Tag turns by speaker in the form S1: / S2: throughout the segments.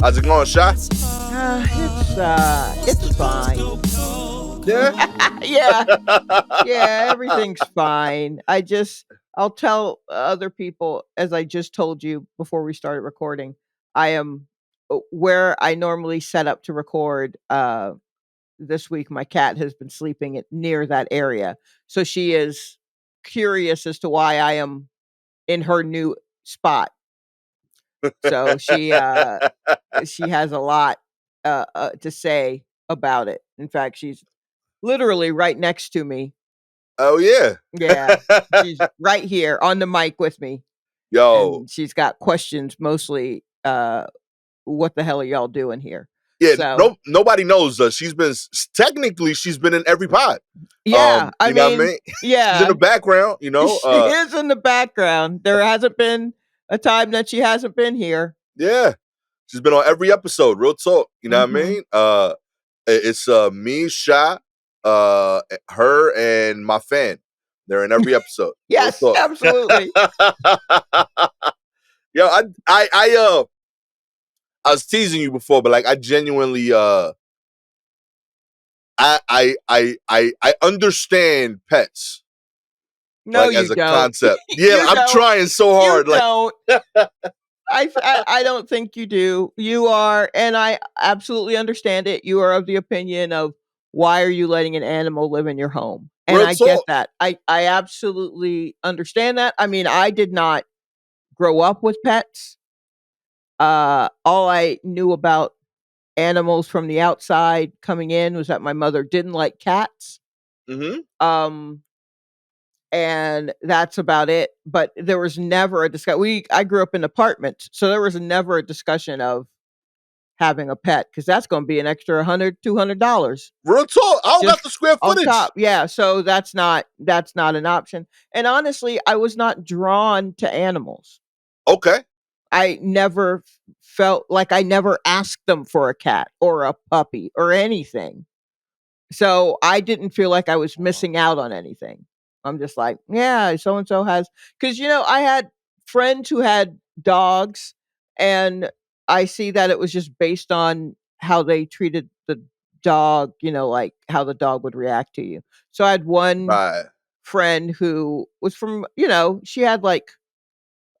S1: How's it going, Shy?
S2: It's fine.
S1: Yeah.
S2: Yeah, everything's fine. I'll tell other people, as I just told you before we started recording, I am where I normally set up to record. This week, my cat has been sleeping near that area, so she is curious as to why I am in her new spot. So she has a lot to say about it. In fact, she's literally right next to me.
S1: Oh yeah.
S2: Yeah, she's right here on the mic with me,
S1: Yo.
S2: and she's got questions mostly. What the hell are y'all doing here?
S1: Yeah.
S2: So
S1: Nobody knows. Technically she's been in every pod.
S2: yeah, I
S1: You know what I
S2: mean,
S1: mean? She's in
S2: yeah,
S1: the background. You know.
S2: she is in the background. There hasn't been a time that she hasn't been here.
S1: Yeah. She's been on every episode. Real talk. You know what I
S2: Mhm.
S1: mean? It's me, Shy, her, and my fan. They're in every episode.
S2: Yes,
S1: Real talk.
S2: absolutely.
S1: Yo, I was teasing you before, but like I genuinely I understand pets.
S2: No,
S1: Like
S2: you
S1: as a
S2: don't.
S1: concept. Yeah,
S2: You
S1: I'm
S2: don't.
S1: trying so hard.
S2: You
S1: Like
S2: don't. I don't think you do. You are, and I absolutely understand it. You are of the opinion of, why are you letting an animal live in your home? And
S1: real
S2: I get
S1: talk.
S2: that. I absolutely understand that. I mean, I did not grow up with pets. All I knew about animals from the outside coming in was that my mother didn't like cats.
S1: Mm-hmm.
S2: And that's about it. But there was never a discussion. I grew up in apartments, so there was never a discussion of having a pet, because that's going to be an extra $100-$200
S1: Real talk. I don't got
S2: just
S1: the square
S2: on
S1: footage.
S2: top. Yeah, so that's not an option. And honestly, I was not drawn to animals.
S1: Okay.
S2: I never felt like, I never asked them for a cat or a puppy or anything. So I didn't feel like I was missing out on anything. I'm just like, yeah, so and so has, because I had friends who had dogs, and I see that it was just based on how they treated the dog, like how the dog would react to you. So I had one
S1: Right.
S2: friend who was from, she had like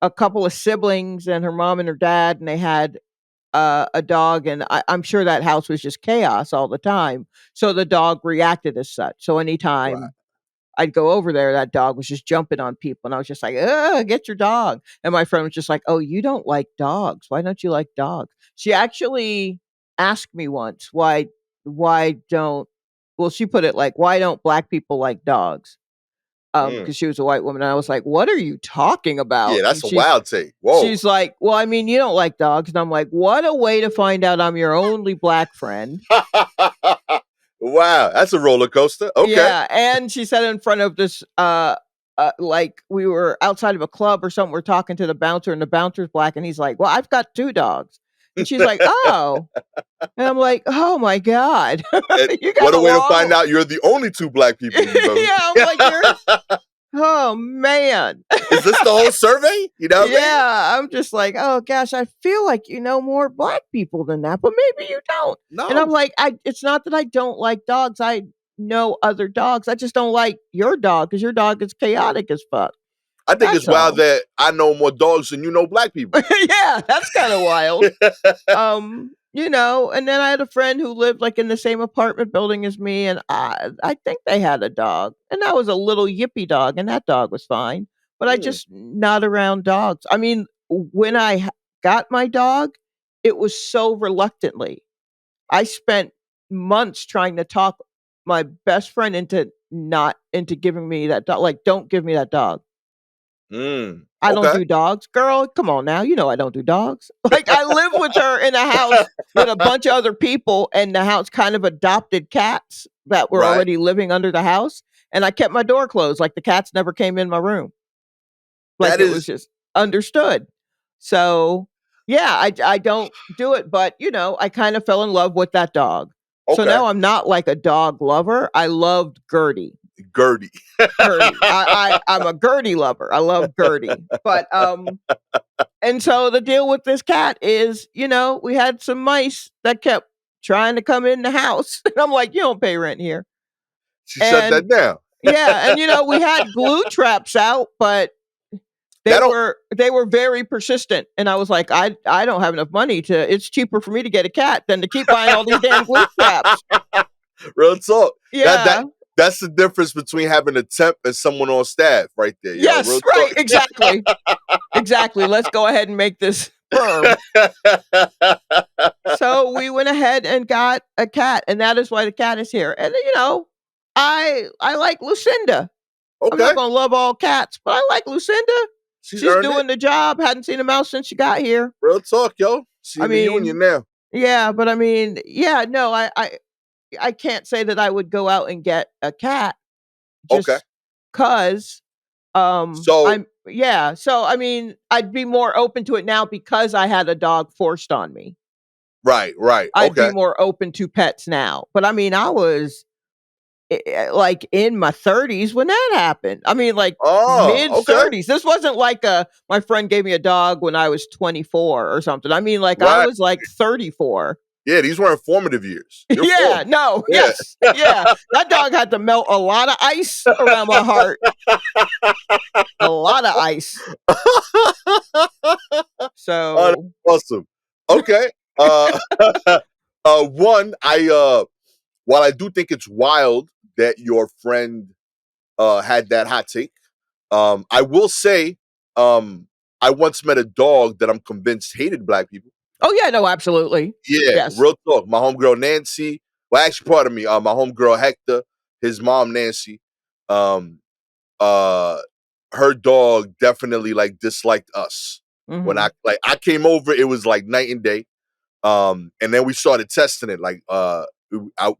S2: a couple of siblings and her mom and her dad, and they had a dog, and I'm sure that house was just chaos all the time. So the dog reacted as such. So
S1: Right.
S2: anytime I'd go over there, that dog was just jumping on people, and I was just like, get your dog. And my friend was just like, oh, you don't like dogs. Why don't you like dogs? She actually asked me once, why don't, well, she put it like, why don't black people like dogs? Because she was a white woman. And I was like, what are you talking about?
S1: Yeah,
S2: And
S1: that's a wild take. Whoa.
S2: she's like, well, I mean, you don't like dogs. And I'm like, what a way to find out I'm your only black friend.
S1: Wow, that's a roller coaster. Okay.
S2: Yeah, and she said in front of this, like we were outside of a club or something, we're talking to the bouncer, and the bouncer's black, and he's like, well, I've got 2 dogs. And she's like, oh. And I'm like, oh my God. You got
S1: What a way to
S2: along?
S1: find out you're the only 2 black people you know.
S2: Yeah, I'm like, oh man.
S1: Is this the whole survey? You know what I mean?
S2: Yeah, I'm just like, oh gosh, I feel like you know more black people than that, but maybe you don't.
S1: No.
S2: And I'm like, it's not that I don't like dogs. I know other dogs. I just don't like your dog, because your dog is chaotic as fuck.
S1: I think it's wild that I know more dogs than you know black people.
S2: Yeah, that's kind of wild. And then I had a friend who lived like in the same apartment building as me, and I think they had a dog, and that was a little yippy dog, and that dog was fine. But I just not around dogs. I mean, when I got my dog, it was so reluctantly. I spent months trying to talk my best friend into giving me that dog. Like, don't give me that dog. I don't do dogs. Girl, come on now. You know I don't do dogs. Like, I live with her in a house with a bunch of other people, and the house kind of adopted cats that were already living under the house. And I kept my door closed. Like, the cats never came in my room. Like, it was just understood. So, yeah, I don't do it. But, I kind of fell in love with that dog. Okay. So now I'm not like a dog lover. I loved Gertie.
S1: Gertie.
S2: I'm a Gertie lover. I love Gertie. But And so the deal with this cat is, we had some mice that kept trying to come in the house. And I'm like, you don't pay rent here.
S1: She shut
S2: And
S1: that down.
S2: yeah, and we had glue traps out, but they
S1: That don't
S2: were very persistent. And I was like, I don't have enough money it's cheaper for me to get a cat than to keep buying all these damn glue traps.
S1: real talk. That
S2: Yeah.
S1: that that's the difference between having a temp and someone on staff right there, yo.
S2: Yes,
S1: Real
S2: right,
S1: talk.
S2: exactly. Exactly. Let's go ahead and make this firm. So we went ahead and got a cat, and that is why the cat is here. And I like Lucinda. I'm
S1: Okay.
S2: not gonna love all cats, but I like Lucinda.
S1: She's
S2: She's
S1: earned it.
S2: doing the job. Hadn't seen a mouse since she got here.
S1: Real talk, yo. She
S2: I
S1: in the
S2: mean,
S1: union now.
S2: yeah, but I mean, yeah, no, I can't say that I would go out and get a cat
S1: Okay.
S2: just cause
S1: So
S2: I'm yeah, so I mean, I'd be more open to it now because I had a dog forced on me.
S1: right.
S2: I'd be
S1: Okay.
S2: more open to pets now. But I mean, I was like in my 30s when that happened. I mean, like
S1: Oh,
S2: mid
S1: okay.
S2: 30s. This wasn't like my friend gave me a dog when I was 24 or something. I mean, like I
S1: Right.
S2: was like 34.
S1: Yeah, these were informative years. You're
S2: Yeah,
S1: formed.
S2: no,
S1: Yeah.
S2: yes, yeah. That dog had to melt a lot of ice around my heart. A lot of ice.
S1: Oh, that's
S2: So,
S1: awesome. Okay. One, while I do think it's wild that your friend had that hot take, I will say, I once met a dog that I'm convinced hated black people.
S2: oh yeah, no, absolutely.
S1: Yeah,
S2: Yes.
S1: real talk. My homegirl Nancy, well, actually, part of me, my homegirl Hector, his mom Nancy, um, uh, her dog definitely like disliked us. When
S2: Mhm.
S1: I came over, it was like night and day. And then we started testing it. Like,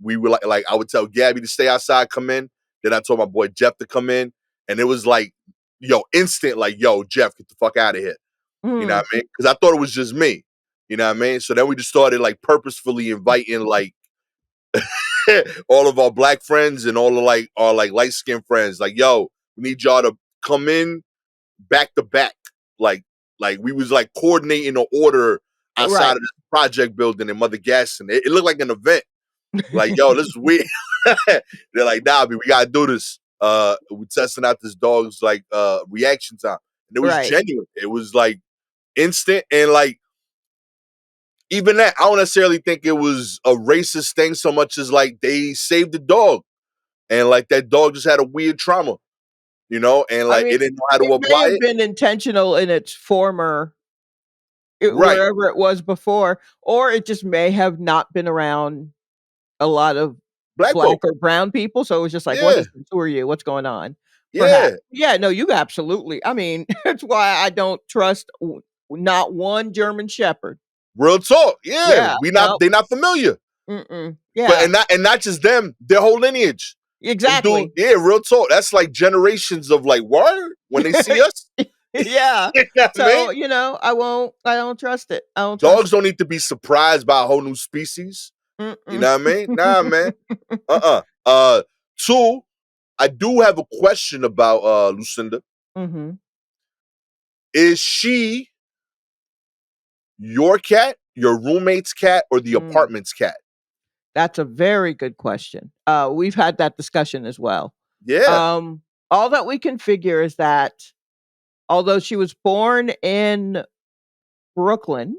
S1: we were like I would tell Gabby to stay outside, come in. Then I told my boy Jeff to come in, and it was like, yo, instant, like, yo, Jeff, get the fuck out of here. You know
S2: Mm,
S1: what I mean? Because I thought it was just me. You know what I mean? So then we just started like purposefully inviting like all of our black friends and all of like our like light skinned friends. Like, yo, we need y'all to come in back to back. Like, like we was like coordinating the order outside
S2: right.
S1: of this project building in Mother Gaston. It looked like an event. Like, yo, this is weird. They're like, nah, we gotta do this. We testing out this dog's like reaction time. And it was
S2: Right.
S1: genuine. It was like instant and like even that, I don't necessarily think it was a racist thing so much as like they saved the dog. And like that dog just had a weird trauma, and
S2: I
S1: like
S2: mean,
S1: it didn't know how to
S2: it may
S1: apply
S2: have
S1: it.
S2: been intentional in its former
S1: Right.
S2: wherever it was before, or it just may have not been around a lot of
S1: Black
S2: black
S1: folk.
S2: or brown people, so it was just like, "What
S1: Yeah.
S2: is this? Who are you? What's going on?" Perhaps.
S1: Yeah.
S2: Yeah, no, you absolutely I mean, that's why I don't trust not one German Shepherd.
S1: Real talk. Yeah.
S2: Yeah,
S1: We not
S2: no,
S1: they not familiar.
S2: mm-mm.
S1: But
S2: Yeah,
S1: and not just them, their whole lineage. Them dude,
S2: exactly.
S1: yeah, real talk. That's like generations of like word when they see us.
S2: Yeah.
S1: You know what I mean?
S2: So, I don't trust it. I don't trust
S1: Dogs
S2: it.
S1: don't need to be surprised by a whole new species. You
S2: Mm-mm.
S1: know what I mean? Nah, man. Uh two, I do have a question about Lucinda.
S2: Mhm.
S1: Is she your cat, your roommate's cat, or the
S2: Mm.
S1: apartment's cat?
S2: That's a very good question. We've had that discussion as well.
S1: Yeah.
S2: Um, all that we can figure is that although she was born in Brooklyn,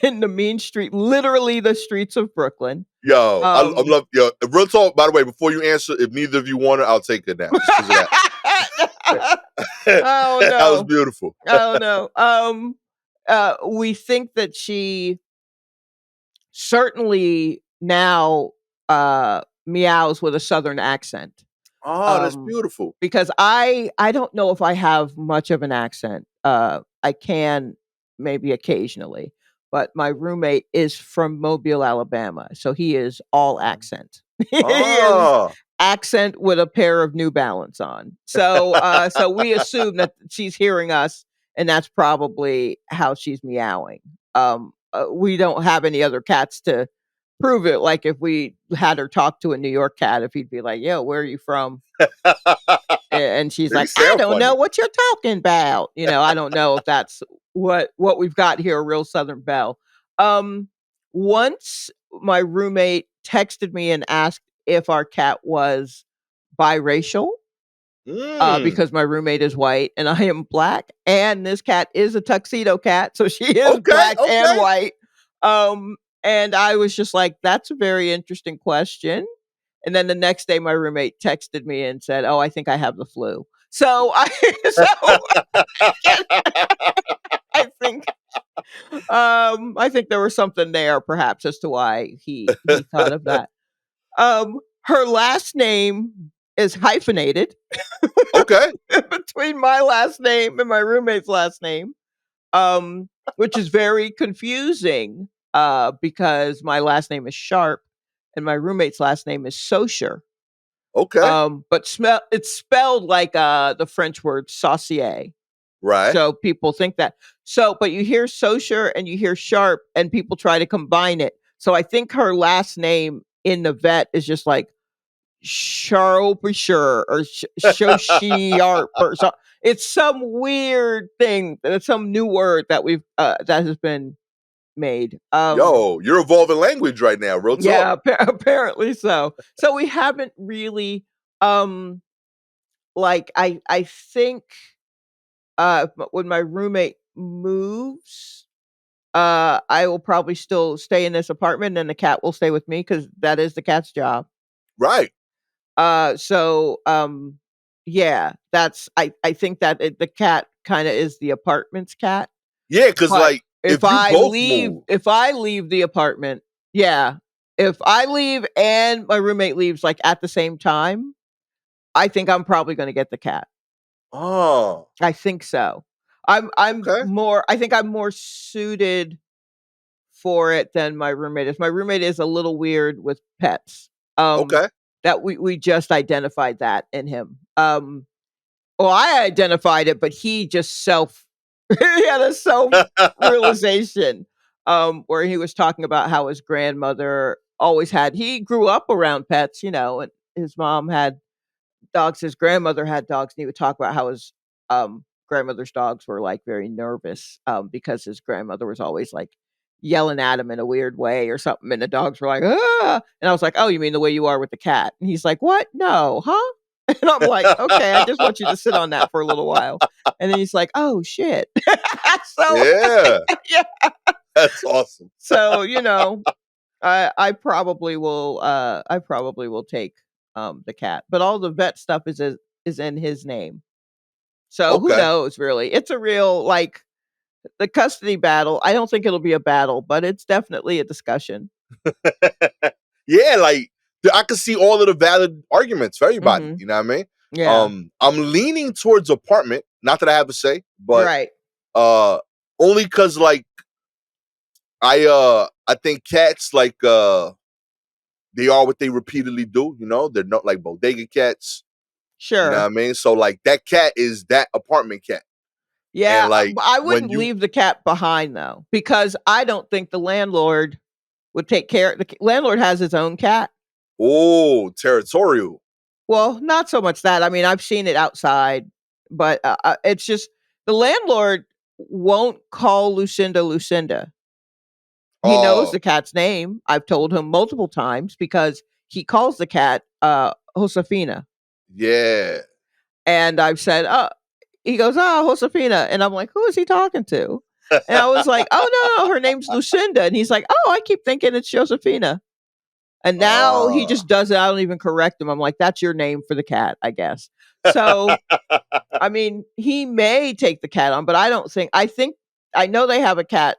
S2: in the mean street, literally the streets of Brooklyn.
S1: Yo, I
S2: Um
S1: love yo. Real talk. By the way, before you answer, if neither of you want it, I'll take it now, just because of that.
S2: Oh
S1: That was
S2: no.
S1: beautiful.
S2: Oh no. We think that she certainly now meows with a southern accent.
S1: Oh, that's
S2: Um,
S1: beautiful.
S2: because I don't know if I have much of an accent. I can maybe occasionally, but my roommate is from Mobile, Alabama, so he is all accent. He is
S1: Oh,
S2: accent with a pair of New Balance on. So we assume that she's hearing us, and that's probably how she's meowing. We don't have any other cats to prove it. Like if we had her talk to a New York cat, if he'd be like, "Yo, where are you from?" And she's
S1: you
S2: like, "I
S1: sound
S2: don't know
S1: funny.
S2: what you're talking about." I don't know if that's what we've got here, a real Southern belle. Um, Once my roommate texted me and asked if our cat was biracial,
S1: Mm.
S2: because my roommate is white and I am black, and this cat is a tuxedo cat, so she is
S1: Okay,
S2: black and
S1: okay.
S2: white. And I was just like, "That's a very interesting question." And then the next day, my roommate texted me and said, "Oh, I think I have the flu." So I so I think I think there was something there, perhaps, as to why he thought of that. Her last name is hyphenated
S1: Okay.
S2: between my last name and my roommate's last name, which is very confusing, because my last name is Sharp and my roommate's last name is Saussure.
S1: Okay.
S2: But it's spelled like the French word saucier.
S1: Right.
S2: So people think that. So, but you hear Saussure and you hear Sharp, and people try to combine it. So I think her last name in the vet is just like Sharpshire or Shoshiarp or so. It's some weird thing. It's some new word that we've that has been made.
S1: Yo, you're evolving language right now. Real talk.
S2: Yeah, apparently so. So we haven't really um like I think when my roommate moves, I will probably still stay in this apartment and the cat will stay with me because that is the cat's job.
S1: Right.
S2: So yeah, that's I think that the cat kind of is the apartment's cat.
S1: Yeah, because
S2: But
S1: like if you both move,
S2: if I leave the apartment, yeah, if I leave and my roommate leaves like at the same time, I think I'm probably going to get the cat.
S1: oh,
S2: I think so. I'm
S1: okay,
S2: more I think I'm more suited for it than my roommate is. My roommate is a little weird with pets. Um
S1: okay.
S2: that we just identified that in him. Well, I identified it, but he just he had a self realization where he was talking about how his grandmother always had he grew up around pets, and his mom had dogs, his grandmother had dogs, and he would talk about how his grandmother's dogs were like very nervous because his grandmother was always like yelling at him in a weird way or something, and the dogs were like, ah, and I was like, oh, you mean the way you are with the cat? And he's like, what? No, huh? And I'm like, okay, I just want you to sit on that for a little while. And then he's like, oh shit. So
S1: Yeah,
S2: yeah,
S1: that's awesome.
S2: so I probably will take the cat. But all the vet stuff is in his name. So who
S1: Okay.
S2: knows really? It's a real like the custody battle. I don't think it'll be a battle, but it's definitely a discussion.
S1: Yeah, like I can see all of the valid arguments for everybody.
S2: Mhm.
S1: You know what I mean?
S2: Yeah.
S1: I'm leaning towards apartment. Not that I have a say, but
S2: Right.
S1: uh, only because like I think cats like they are what they repeatedly do. They're not like bodega cats. You know what
S2: Sure.
S1: I mean? So like that cat is that apartment cat, and
S2: Yeah,
S1: like
S2: but I
S1: when
S2: wouldn't
S1: you
S2: leave the cat behind though, because I don't think the landlord would take care. Landlord has his own cat.
S1: territorial.
S2: Well, not so much that. I mean, I've seen it outside, but it's just the landlord won't call Lucinda Lucinda. He knows
S1: Oh
S2: the cat's name. I've told him multiple times because he calls the cat Josefina,
S1: yeah.
S2: and I've said, "Oh," he goes, "Oh, Josefina," and I'm like, "Who is he talking to?" And I was like, "Oh no, no, her name's Lucinda," and he's like, "Oh, I keep thinking it's Josefina." And now he
S1: Ah.
S2: just does it. I don't even correct him. I'm like, "That's your name for the cat, I guess." So I mean, he may take the cat on, but I think I know they have a cat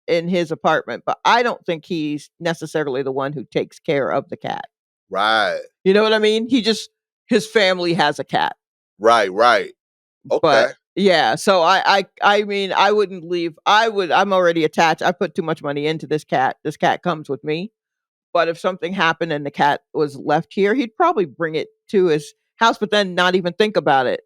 S2: in his apartment, but I don't think he's necessarily the one who takes care of the cat.
S1: Right.
S2: You know what I mean? His family has a cat.
S1: Right. Okay.
S2: But yeah, so I mean, I wouldn't leave. I'm already attached. I put too much money into this cat. This cat comes with me. But if something happened and the cat was left here, he'd probably bring it to his house, but then not even think about it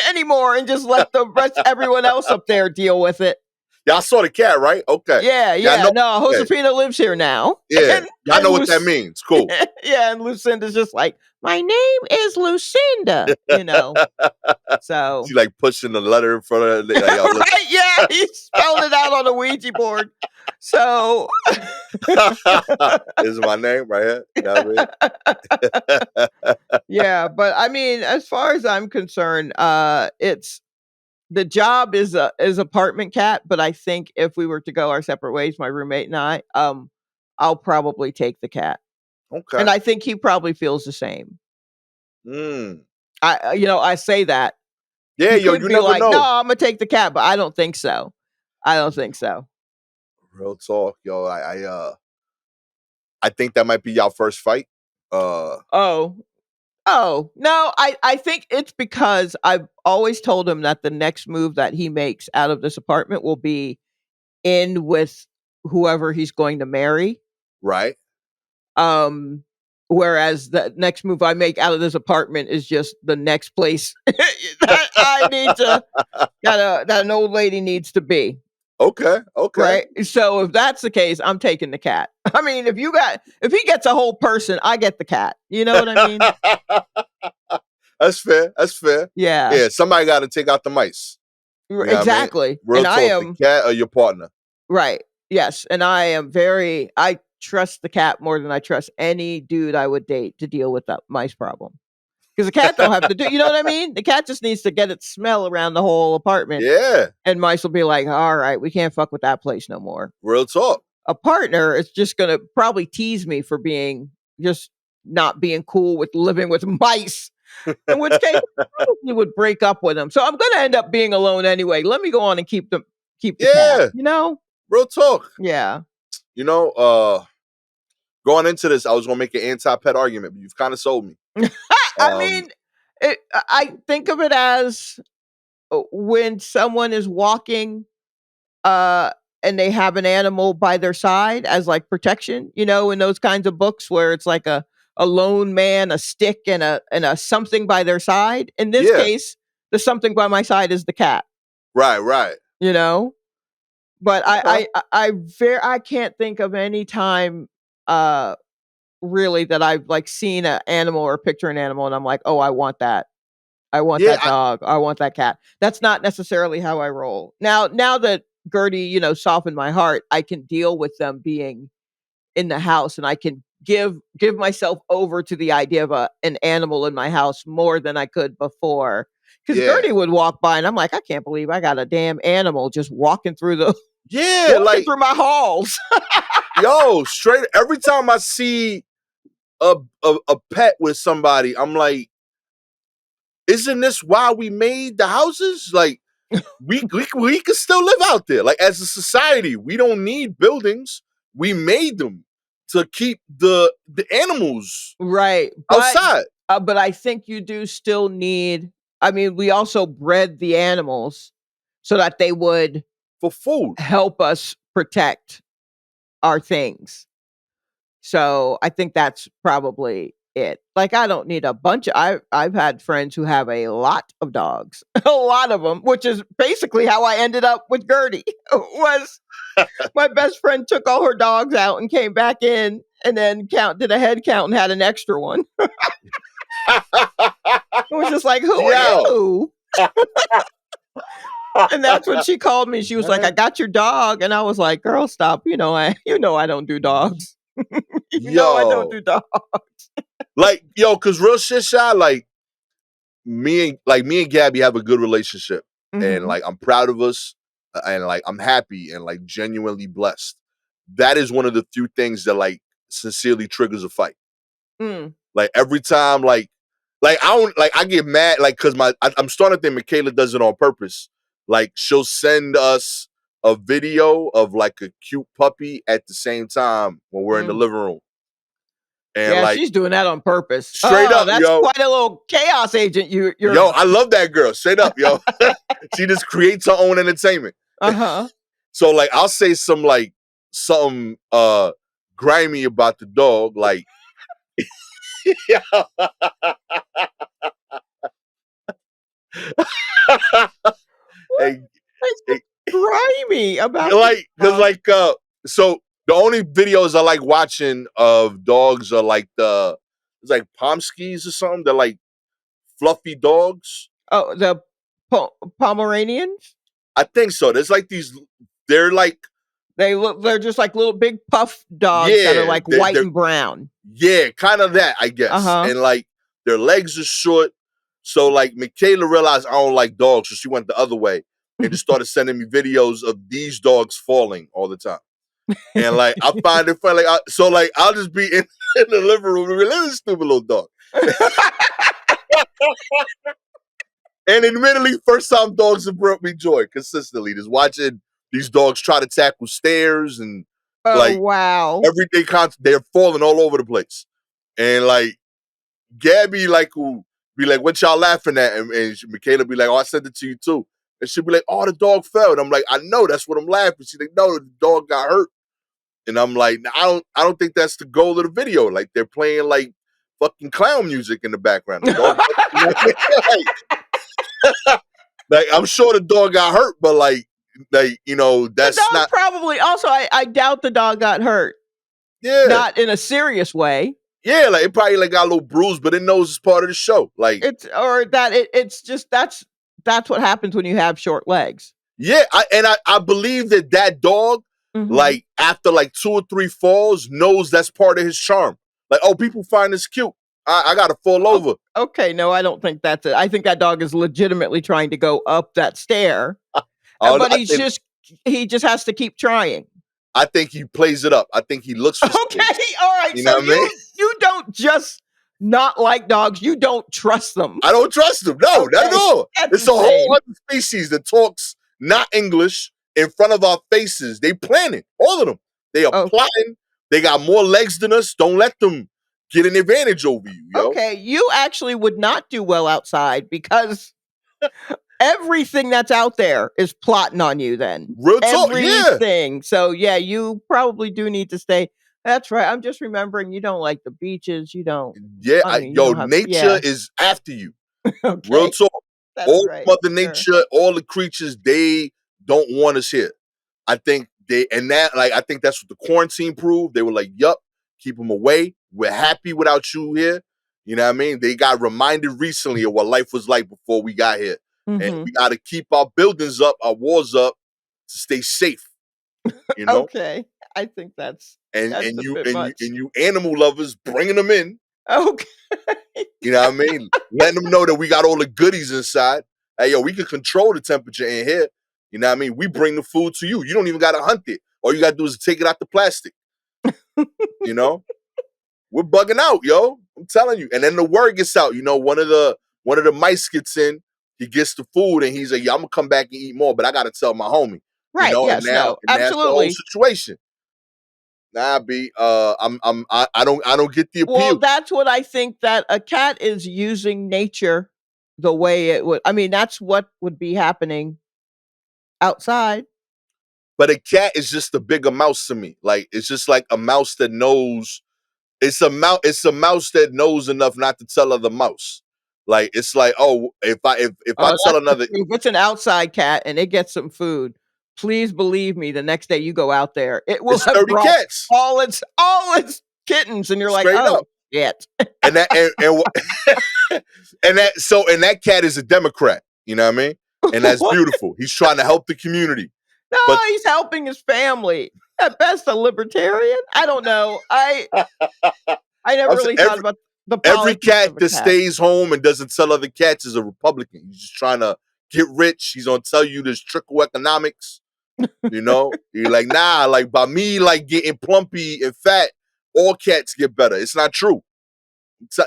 S2: anymore and just let the rest everyone else up there deal with it.
S1: Y'all saw the cat, right? Okay.
S2: Yeah,
S1: Yeah, I
S2: yeah.
S1: know.
S2: No,
S1: Okay.
S2: Josefina lives here now.
S1: Yeah. Y'all
S2: And
S1: know what that means. Cool.
S2: yeah, and Lucinda's just like, my name is Lucinda, So
S1: She like pushing the letter in front of like, yo, listen.
S2: right, yeah, he spelled it out on a Ouija board. So
S1: This is my name right here. You know what I mean?
S2: yeah, but I mean, as far as I'm concerned, it's the job is apartment cat, but I think if we were to go our separate ways, my roommate and I, I'll probably take the cat.
S1: Okay.
S2: And I think he probably feels the same.
S1: Mm.
S2: I say that.
S1: Yeah,
S2: He
S1: yo,
S2: could
S1: you
S2: be
S1: never
S2: like, "No,
S1: know.
S2: I'm gonna take the cat," but I don't think so. I don't think so.
S1: Real talk, yo. I think that might be y'all first fight.
S2: Oh. Oh, no, I think it's because I've always told him that the next move that he makes out of this apartment will be in with whoever he's going to marry.
S1: Right.
S2: Um, Whereas the next move I make out of this apartment is just the next place that I need to that an old lady needs to be.
S1: Okay. Okay.
S2: Right? So if that's the case, I'm taking the cat. I mean, if he gets a whole person, I get the cat. You know what I mean?
S1: That's fair. That's fair.
S2: Yeah.
S1: Yeah, somebody got to take out the mice. You know what I mean?
S2: Exactly.
S1: Real
S2: And I
S1: talk, the
S2: am
S1: cat or your partner.
S2: right. Yes, and I trust the cat more than I trust any dude I would date to deal with that mice problem. Because the cat don't have to do, you know what I mean? The cat just needs to get its smell around the whole apartment,
S1: Yeah,
S2: and mice will be like, "All right, we can't fuck with that place no more."
S1: real talk.
S2: A partner is just gonna probably tease me for being just not being cool with living with mice. In which case, I probably would break up with him. So I'm gonna end up being alone anyway. Let me go on and keep the cat.
S1: Yeah,
S2: You know?
S1: real talk.
S2: Yeah.
S1: You know, going into this, I was gonna make an anti-pet argument, but you've kind of sold me.
S2: I mean, I think of it as when someone is walking, uh, and they have an animal by their side as like protection, in those kinds of books where it's like a lone man, a stick, and a something by their side. In this
S1: Yeah,
S2: case, the something by my side is the cat,
S1: right, right.
S2: you know? But
S1: Okay.
S2: I can't think of any time, uh, really that I've like seen an animal or picture an animal and I'm like, oh, I want that. I want
S1: Yeah,
S2: that dog. I want that cat. That's not necessarily how I roll. Now that Gertie, softened my heart, I can deal with them being in the house and I can give myself over to the idea of an animal in my house more than I could before. Because
S1: yeah,
S2: Gertie would walk by and I'm like, I can't believe I got a damn animal just walking through the
S1: yeah.
S2: walking
S1: Like,
S2: through my halls.
S1: yo, straight. Every time I see a pet with somebody, I'm like, isn't this why we made the houses? Like, we can still live out there. Like, as a society, we don't need buildings. We made them to keep the animals
S2: Right.
S1: outside
S2: But I think you do still need, I mean, we also bred the animals so that they would
S1: for food.
S2: help us protect our things. So I think that's probably it. Like I don't need a bunch of I've had friends who have a lot of dogs. A lot of them, which is basically how I ended up with Gertie. Was my best friend took all her dogs out and came back in and then did a head count and had an extra one. It was just like, "Who are
S1: Yo.
S2: you?" And that's when she called me. She was like, "I got your dog," and I was like, "Girl, stop! I don't do dogs. I don't
S1: Yo.
S2: do dogs."
S1: Like, yo, cause real shit shot, like me and Gabby have a good relationship. And
S2: Mhm.
S1: like I'm proud of us and like I'm happy and like genuinely blessed. That is one of the few things that like sincerely triggers a fight.
S2: Mm.
S1: Like every time, like I don't like I get mad, like because I'm starting to think Michaela does it on purpose. Like she'll send us a video of like a cute puppy at the same time when we're in the
S2: Mm.
S1: living room. And
S2: Yeah,
S1: like
S2: she's doing that on purpose.
S1: straight
S2: Oh,
S1: up,
S2: that's
S1: yo,
S2: quite a little chaos agent you're
S1: yo, I love that girl. Straight up, yo. She just creates her own entertainment.
S2: Uh-huh.
S1: So like I'll say something grimy about the dog, like yeah. hey, hey,
S2: grimy about the
S1: like because
S2: dog.
S1: so the only videos I like watching of dogs are like it's like Pomskis or something. They're like fluffy dogs.
S2: Oh, the Pomeranians?
S1: I think so. There's like these. They're like
S2: They're just like little big puff dogs that are
S1: yeah,
S2: like white and brown.
S1: yeah, kind of that I guess.
S2: Uh-huh.
S1: And like their legs are short. So like Michaela realized I don't like dogs, so she went the other way and just started sending me videos of these dogs falling all the time. And like I find it funny. So like I'll just be in the living room and be like, this stupid little dog. And admittedly, first time dogs have brought me joy consistently. Just watching these dogs try to tackle stairs and
S2: Oh,
S1: like
S2: wow.
S1: everyday content, they're falling all over the place. And like Gabby, like who be like, "What y'all laughing at?" And Michaela be like, "Oh, I sent it to you too." And she'll be like, "Oh, the dog fell." And I'm like, "I know, that's what I'm laughing." She's like, "No, the dog got hurt." And I'm like, I don't think that's the goal of the video. Like they're playing like fucking clown music in the background. The dog, you know what I mean? like I'm sure the dog got hurt, but like you know,
S2: The
S1: that's
S2: dog
S1: not.
S2: probably also I doubt the dog got hurt.
S1: Yeah,
S2: Not in a serious way.
S1: yeah. Like it probably like got a little bruise, but it knows it's part of the show. Like
S2: It's or that it's just that's what happens when you have short legs.
S1: yeah, I believe that dog,
S2: Mhm.
S1: like after like 2 or 3 falls, knows that's part of his charm. Like, oh, people find this cute. I gotta fall over.
S2: Okay, no, I don't think that's it. I think that dog is legitimately trying to go up that stair,
S1: Oh,
S2: but he just has to keep trying.
S1: I think he plays it up. I think he looks for
S2: Okay,
S1: space.
S2: all right.
S1: You know
S2: So
S1: what I mean?
S2: you don't just not like dogs, you don't trust them.
S1: I don't trust him. No, not at
S2: Okay,
S1: all.
S2: that's
S1: It's a
S2: insane.
S1: whole other species that talks not English in front of our faces. They planning, all of them. They are
S2: Oh,
S1: plotting. They got more legs than us. Don't let them get an advantage over you, yo.
S2: okay. You actually would not do well outside because everything that's out there is plotting on you then.
S1: Real talk, yeah.
S2: Everything. So yeah, you probably do need to stay. That's right. I'm just remembering you don't like the beaches. You don't.
S1: Yeah,
S2: I mean, you
S1: yo,
S2: don't have.
S1: nature
S2: Yeah.
S1: is after you. Real
S2: Okay.
S1: talk.
S2: That's
S1: All
S2: right.
S1: Mother
S2: Sure.
S1: Nature, all the creatures, they don't want us here. I think I think that's what the quarantine proved. They were like, yup, keep them away. We're happy without you here. You know what I mean? They got reminded recently of what life was like before we got here. And
S2: Hmm.
S1: we got to keep our buildings up, our walls up to stay safe, you know?
S2: Okay. I think
S1: And
S2: that's a bit much.
S1: you animal lovers bringing them in.
S2: Okay.
S1: You know what I mean? Letting them know that we got all the goodies inside. Hey, yo, we can control the temperature in here. You know what I mean? We bring the food to you. You don't even got to hunt it. All you got to do is take it out the plastic. You know? We're bugging out, yo. I'm telling you. And then the word gets out. You know, one of the mice gets in. He gets the food and he's like, yeah, I'm gonna come back and eat more, but I gotta tell my homie. You
S2: Right.
S1: know,
S2: Yes. No.
S1: and that's the whole
S2: Absolutely.
S1: situation. Nah, B. I don't get the
S2: Well,
S1: appeal.
S2: that's what I think that a cat is using nature the way it would. I mean, that's what would be happening outside.
S1: But a cat is just a bigger mouse to me. Like it's just like a mouse that knows. It's a mouse that knows enough not to tell other mouse. Like it's like, oh, if I
S2: Oh,
S1: tell
S2: that's the
S1: another,
S2: truth. If it's an outside cat and it gets some food, please believe me, the next day you go out there, it will
S1: it's
S2: have
S1: 30
S2: brought
S1: cats
S2: all its kittens, and you're like,
S1: straight
S2: "Oh,
S1: up.
S2: shit."
S1: And that and that cat is a Democrat. You know what I mean? And that's
S2: What?
S1: beautiful. He's trying to help the community.
S2: No,
S1: But
S2: he's helping his family. At best, a libertarian? I don't know. I never
S1: I'm saying
S2: really thought about the
S1: every
S2: politics
S1: cat
S2: of a
S1: that
S2: cat.
S1: stays home and doesn't tell other cats is a Republican. He's just trying to get rich. He's gonna tell you this trickle economics. You know, you're like, nah, like by me, like getting plumpy and fat, all cats get better. It's not true.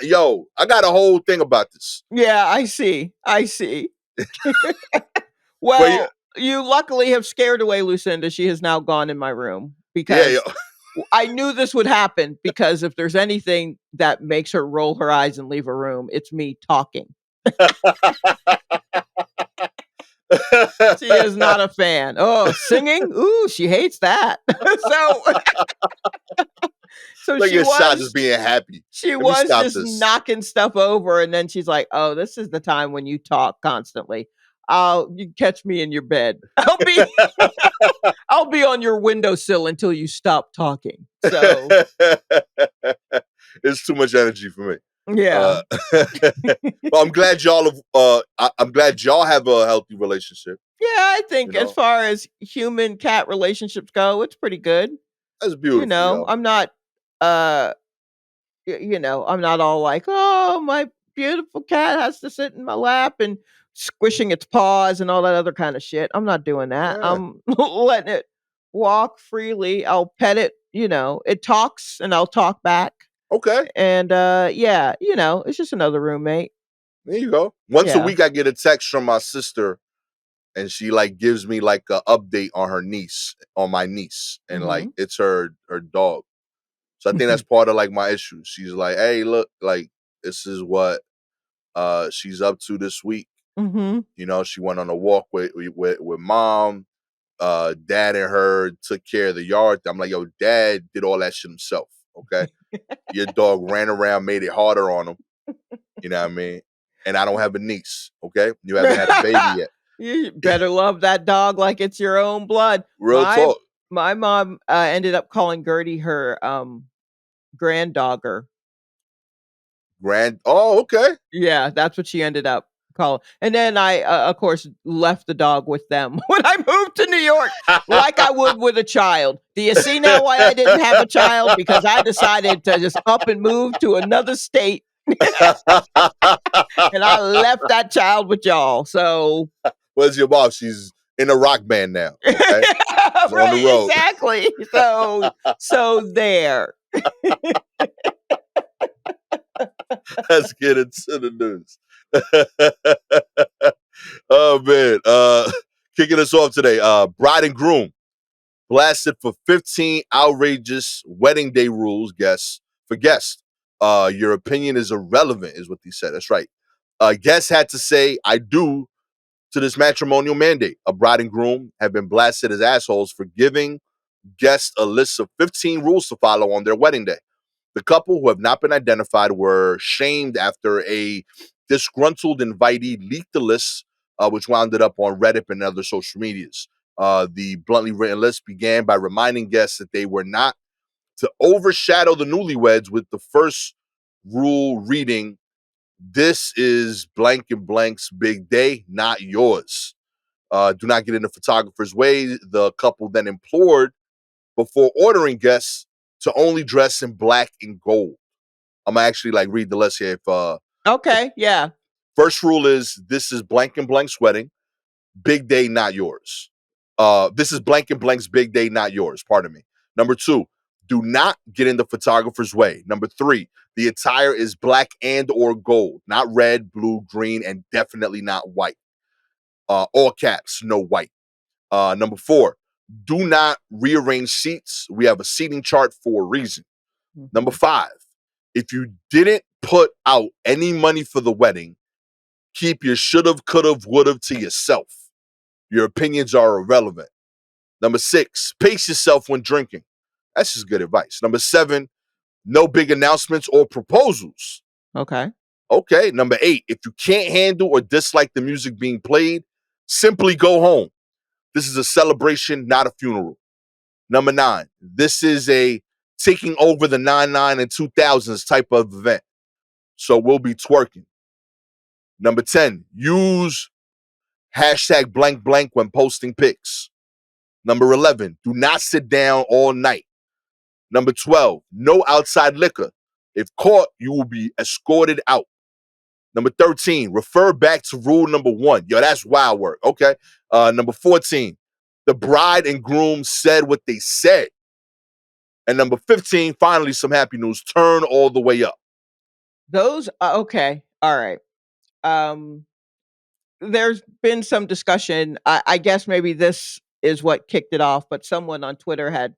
S1: Yo, I got a whole thing about this.
S2: Yeah, I see. I see.
S1: But yeah,
S2: Well, you luckily have scared away Lucinda. She has now gone in my room
S1: yeah, yo.
S2: because I knew this would happen because if there's anything that makes her roll her eyes and leave a room, it's me talking. She is not a fan. Oh, singing? Ooh, she hates that. So
S1: Look
S2: she
S1: at Shah just
S2: was
S1: being happy.
S2: she
S1: Let me
S2: was
S1: stop
S2: just
S1: this.
S2: knocking stuff over and then she's like, "Oh, this is the time when you talk constantly." You catch me in your bed. I'll be on your windowsill until you stop talking. So
S1: It's too much energy for me.
S2: yeah.
S1: Well, I'm glad y'all have. I'm glad y'all have a healthy relationship.
S2: Yeah, I
S1: You
S2: think as
S1: know,
S2: far as human cat relationships go, it's pretty good.
S1: that's beautiful, yo.
S2: I'm not uh I'm not all like, "Oh, my beautiful cat has to sit in my lap and squishing its paws and all that other kind of shit." I'm not doing that.
S1: Yeah.
S2: I'm letting it walk freely. I'll pet it, it talks and I'll talk back.
S1: Okay.
S2: And yeah, it's just another roommate.
S1: There you go. Once a
S2: Yeah.
S1: week, I get a text from my sister, and she like gives me like a update on her niece, on my niece, and like
S2: Mhm.
S1: it's her dog. So I think that's part of like my issue. She's like, "Hey, look, like this is what she's up to this week."
S2: Mhm.
S1: She went on a walk with mom. Dad and her took care of the yard. I'm like, yo, dad did all that shit himself. Okay. Your dog ran around, made it harder on him. You know what I mean? And I don't have a niece. Okay. You haven't had a baby yet.
S2: You better love that dog like it's your own blood.
S1: Real
S2: My
S1: talk.
S2: my mom ended up calling Gertie her grand dogger.
S1: Oh, okay.
S2: Yeah, that's what she ended up calling. And then I, of course, left the dog with them when I moved to New York, like I would with a child. Do you see now why I didn't have a child? Because I decided to just up and move to another state, and I left that child with y'all. So,
S1: Where's your mom? She's in a rock band now. Okay.
S2: yeah,
S1: She's on the
S2: right,
S1: road.
S2: exactly. So there.
S1: Let's get into the news. Oh man. Kicking us off today. Bride and groom blasted for 15 outrageous wedding day rules, guests. For guests. Your opinion is irrelevant, is what he said. That's right. Guests had to say, I do to this matrimonial mandate. A bride and groom have been blasted as assholes for giving guests a list of 15 rules to follow on their wedding day. The couple, who have not been identified, were shamed after a disgruntled invitee leaked the list, which wound up on Reddit and other social medias. The bluntly written list began by reminding guests that they were not to overshadow the newlyweds, with the first rule reading, "This is blank and blank's big day, not yours. Do not get in the photographer's way." The couple then implored, before ordering guests, to only dress in black and gold. I'm gonna actually like read the list here. If
S2: Okay, yeah.
S1: first rule is, this is blank and blank's wedding, big day, not yours. This is blank and blank's big day, not yours. Pardon me. Number two, do not get in the photographer's way. Number three, the attire is black and or gold, not red, blue, green, and definitely not white. All caps, no white. Number four, do not rearrange seats. We have a seating chart for a reason. Number
S2: Mhm.
S1: five, if you didn't put out any money for the wedding, keep your should've, could've, would've to yourself. Your opinions are irrelevant. Number six, pace yourself when drinking. That's just good advice. Number seven, no big announcements or proposals.
S2: Okay.
S1: Okay. Number eight, if you can't handle or dislike the music being played, simply go home. This is a celebration, not a funeral. Number nine, this is a taking over the 99 and 2000s type of event. So we'll be twerking. Number 10, use hashtag blank blank when posting pics. Number 11, do not sit down all night. Number 12, no outside liquor. If caught, you will be escorted out. Number 13, refer back to rule number 1. Yo, that's wild work. Okay. Number 14, the bride and groom said what they said. And number 15, finally, some happy news. Turn all the way up.
S2: Those okay. All right. Um there's been some discussion. I guess maybe this is what kicked it off, but someone on Twitter had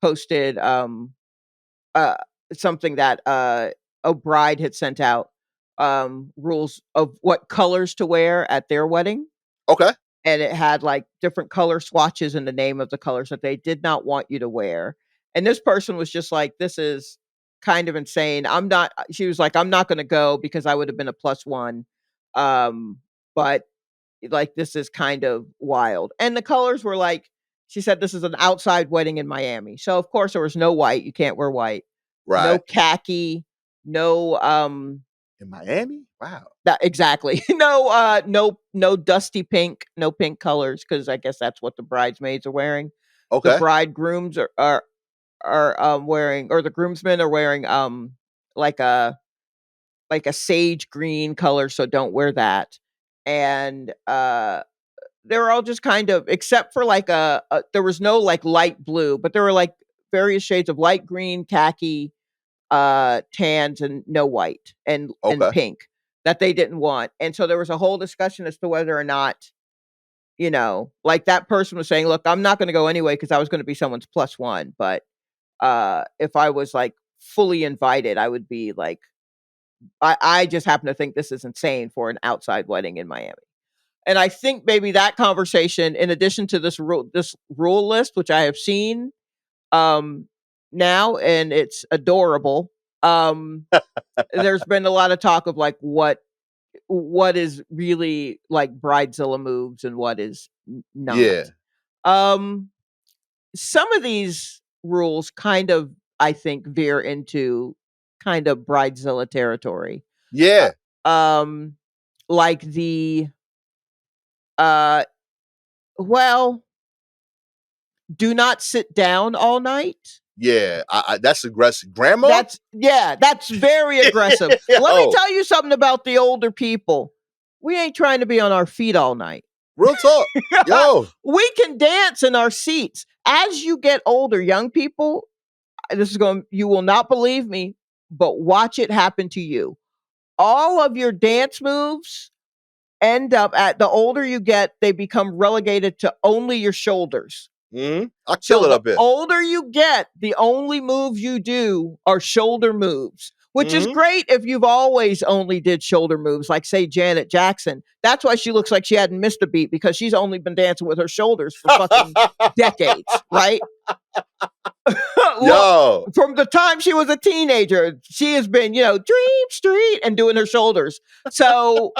S2: posted uh something that a bride had sent out, rules of what colors to wear at their wedding,
S1: Okay.
S2: and it had like different color swatches in the name of the colors that they did not want you to wear. And this person was just like, this is kind of insane. She was like, I'm not going to go because I would have been a plus one. But like, this is kind of wild. And the colors were like, she said this is an outside wedding in Miami. So of course there was no white. You can't wear white. No
S1: Right.
S2: khaki, no
S1: In Miami? Wow.
S2: that exactly. No dusty pink, no pink colors, because I guess that's what the bridesmaids are wearing. The
S1: Okay.
S2: bridegrooms are wearing, or the groomsmen are wearing like a sage green color, so don't wear that. And they were all just kind of, except for like there was no like light blue, but there were like various shades of light green, khaki, tans, and no white and
S1: Okay.
S2: pink that they didn't want. And so there was a whole discussion as to whether or not, like that person was saying, look, I'm not going to go anyway because I was going to be someone's plus one. But if I was like fully invited, I would be like, I just happen to think this is insane for an outside wedding in Miami. And I think maybe that conversation, in addition to this rule list, which I have seen now, and it's adorable. There's been a lot of talk of like what is really like Bridezilla moves and what is not.
S1: Yeah.
S2: Some of these rules kind of, I think, veer into kind of Bridezilla territory.
S1: Yeah.
S2: Like the well, do not sit down all night.
S1: Yeah. That's aggressive. Grandma?
S2: That's very aggressive. Let me tell you something about the older people. We ain't trying to be on our feet all night.
S1: Real talk. Yo.
S2: We can dance in our seats. As you get older, young people, you will not believe me, but watch it happen to you. All of your dance moves end up, at the older you get, they become relegated to only your shoulders.
S1: I'll kill it up here.
S2: The older you get, the only moves you do are shoulder moves, which is great if you've always only did shoulder moves, like say Janet Jackson. That's why she looks like she hadn't missed a beat, because she's only been dancing with her shoulders for fucking decades, right?
S1: Yo.
S2: From the time she was a teenager, she has been, Dream Street and doing her shoulders. So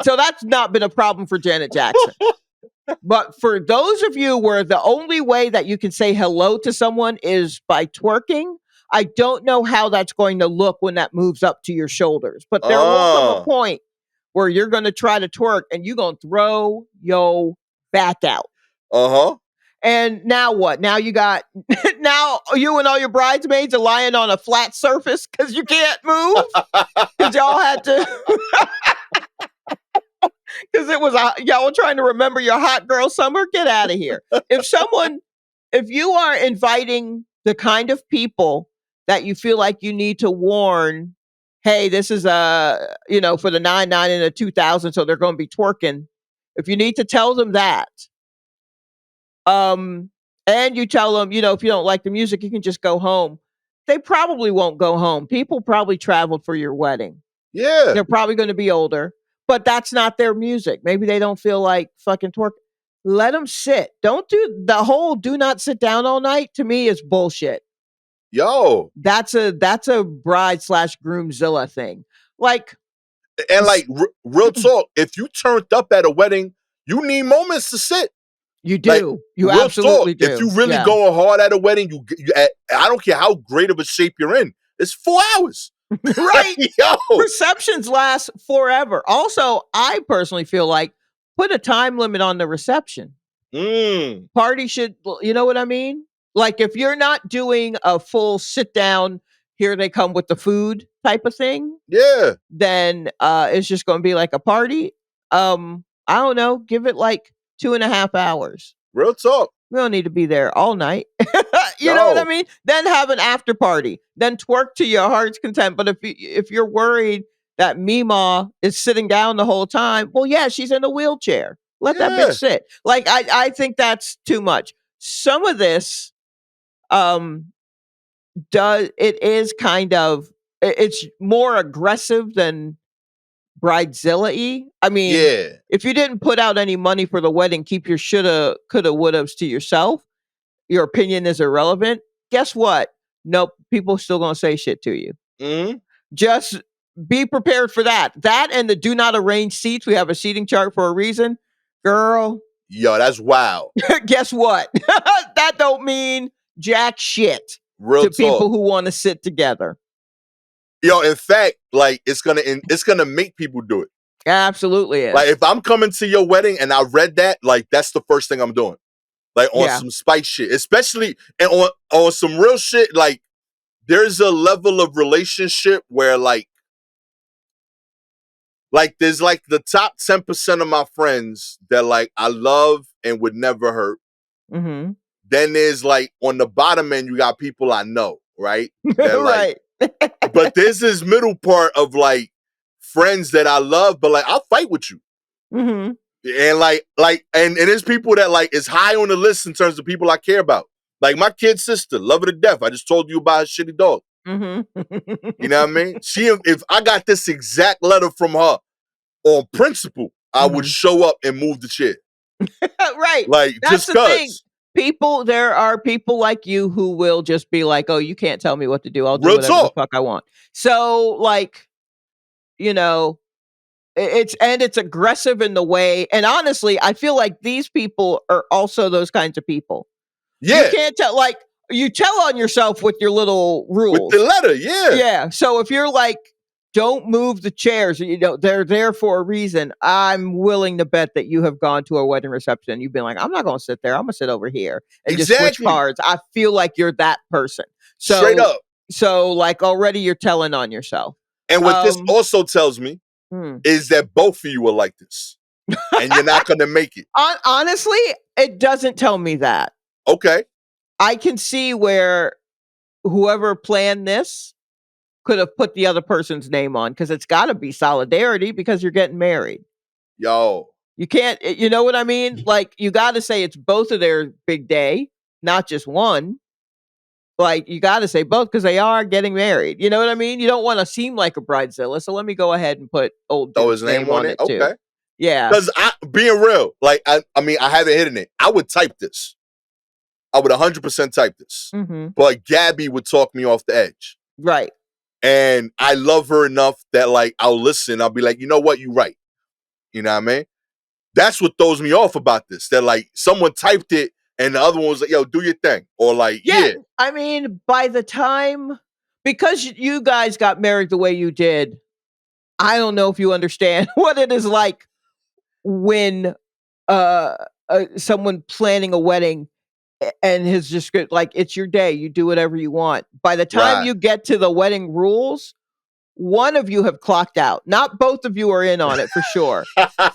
S2: that's not been a problem for Janet Jackson. But for those of you where the only way that you can say hello to someone is by twerking, I don't know how that's going to look when that moves up to your shoulders. But there will come a point where you're going to try to twerk and you're going to throw your back out. And now what? Now you and all your bridesmaids are lying on a flat surface because you can't move? Because y'all had to... Because it was y'all were trying to remember your hot girl summer. Get out of here. If you are inviting the kind of people that you feel like you need to warn, hey, this is for the 99 and the 2000, so they're going to be twerking. If you need to tell them that, and you tell them, if you don't like the music, you can just go home. They probably won't go home. People probably traveled for your wedding.
S1: Yeah.
S2: They're probably going to be older. But that's not their music. Maybe they don't feel like fucking twerk. Let them sit. Don't do the whole do not sit down all night. To me, is bullshit.
S1: Yo.
S2: That's a bride/groomzilla thing. Like,
S1: and like real talk, if you turned up at a wedding, you need moments to sit.
S2: You do. Like, you absolutely do.
S1: If you really going hard at a wedding, you I don't care how great of a shape you're in. It's 4 hours.
S2: Right? Yo. Receptions last forever. Also, I personally feel like put a time limit on the reception. Party should, you know what I mean? Like if you're not doing a full sit down, here they come with the food type of thing.
S1: Yeah.
S2: Then it's just going to be like a party. I don't know. Give it like 2.5 hours.
S1: Real talk.
S2: We don't need to be there all night. You know what I mean? Then have an after party. Then twerk to your heart's content. But if you're worried that Mima is sitting down the whole time, well, yeah, she's in a wheelchair. Let that bitch sit. Like I think that's too much. Some of this, is kind of, it's more aggressive than Bridezilla-y. I mean, if you didn't put out any money for the wedding, keep your shoulda, coulda, wouldas to yourself. Your opinion is irrelevant. Guess what? Nope. People still gonna say shit to you. Just be prepared for that. That and the do not arrange seats. We have a seating chart for a reason. Girl,
S1: Yo, that's wild.
S2: guess what? That don't mean jack shit
S1: Real
S2: to people
S1: talk.
S2: who want to sit together.
S1: Yo, in fact, like it's gonna make people do it.
S2: Absolutely is.
S1: Like if I'm coming to your wedding and I read that, like that's the first thing I'm doing. Like on
S2: Yeah.
S1: some spice shit, especially and on some real shit. Like there's a level of relationship where like there's like the top 10% of my friends that like I love and would never hurt.
S2: Mm-hmm.
S1: Then there's like on the bottom end, you got people I know, right? That like,
S2: Right.
S1: but there's this middle part of like friends that I love, but like I'll fight with you.
S2: Mm-hmm.
S1: And and there's people that like is high on the list in terms of people I care about. Like my kid sister, love her to death. I just told you about her shitty dog.
S2: Mm-hmm.
S1: You know what I mean? If I got this exact letter from her on principle, I would
S2: Mm-hmm.
S1: show up and move the chair.
S2: Right.
S1: Like
S2: That's
S1: just
S2: the thing.
S1: cause.
S2: There are people like you who will just be like, oh, you can't tell me what to do. I'll do
S1: Real
S2: whatever the
S1: talk.
S2: fuck I want. So, like, you know, it's aggressive in the way. And honestly, I feel like these people are also those kinds of people. You
S1: Yeah.
S2: can't tell, like, you tell on yourself with your little
S1: With
S2: rules.
S1: the letter, yeah.
S2: Yeah. So if you're like, don't move the chairs, they're there for a reason. I'm willing to bet that you have gone to a wedding reception and you've been like, I'm not going to sit there. I'm going to sit over here and just switch
S1: Exactly.
S2: cards. I feel like you're that person.
S1: Straight up.
S2: So like already you're telling on yourself.
S1: And what this also tells me is that both of you are like this. And you're not going to make it.
S2: Honestly, it doesn't tell me that.
S1: Okay.
S2: I can see where whoever planned this could have put the other person's name on because it's got to be solidarity because you're getting married.
S1: Yo.
S2: You can't, you know what I mean? Like, you got to say it's both of their big day, not just one. Like, you got to say both because they are getting married. You know what I mean? You don't want to seem like a bridezilla, so let me go ahead and put old
S1: Throw
S2: dude's
S1: his name on it?
S2: too.
S1: Okay.
S2: Yeah.
S1: Because being real, like, I mean, I haven't hidden it. I would type this. I would 100% type this.
S2: Mm-hmm.
S1: But Gabby would talk me off the edge.
S2: Right.
S1: And I love her enough that, like, I'll listen. I'll be like, you know what? You're right. You know what I mean? That's what throws me off about this. That, like, someone typed it and the other one was like, yo, do your thing. Or, like, yeah.
S2: I mean, by the time, because you guys got married the way you did, I don't know if you understand what it is like when someone planning a wedding and his just like, it's your day, you do whatever you want. By the time you get to the wedding rules, one of you have clocked out. Not both of you are in on it for sure.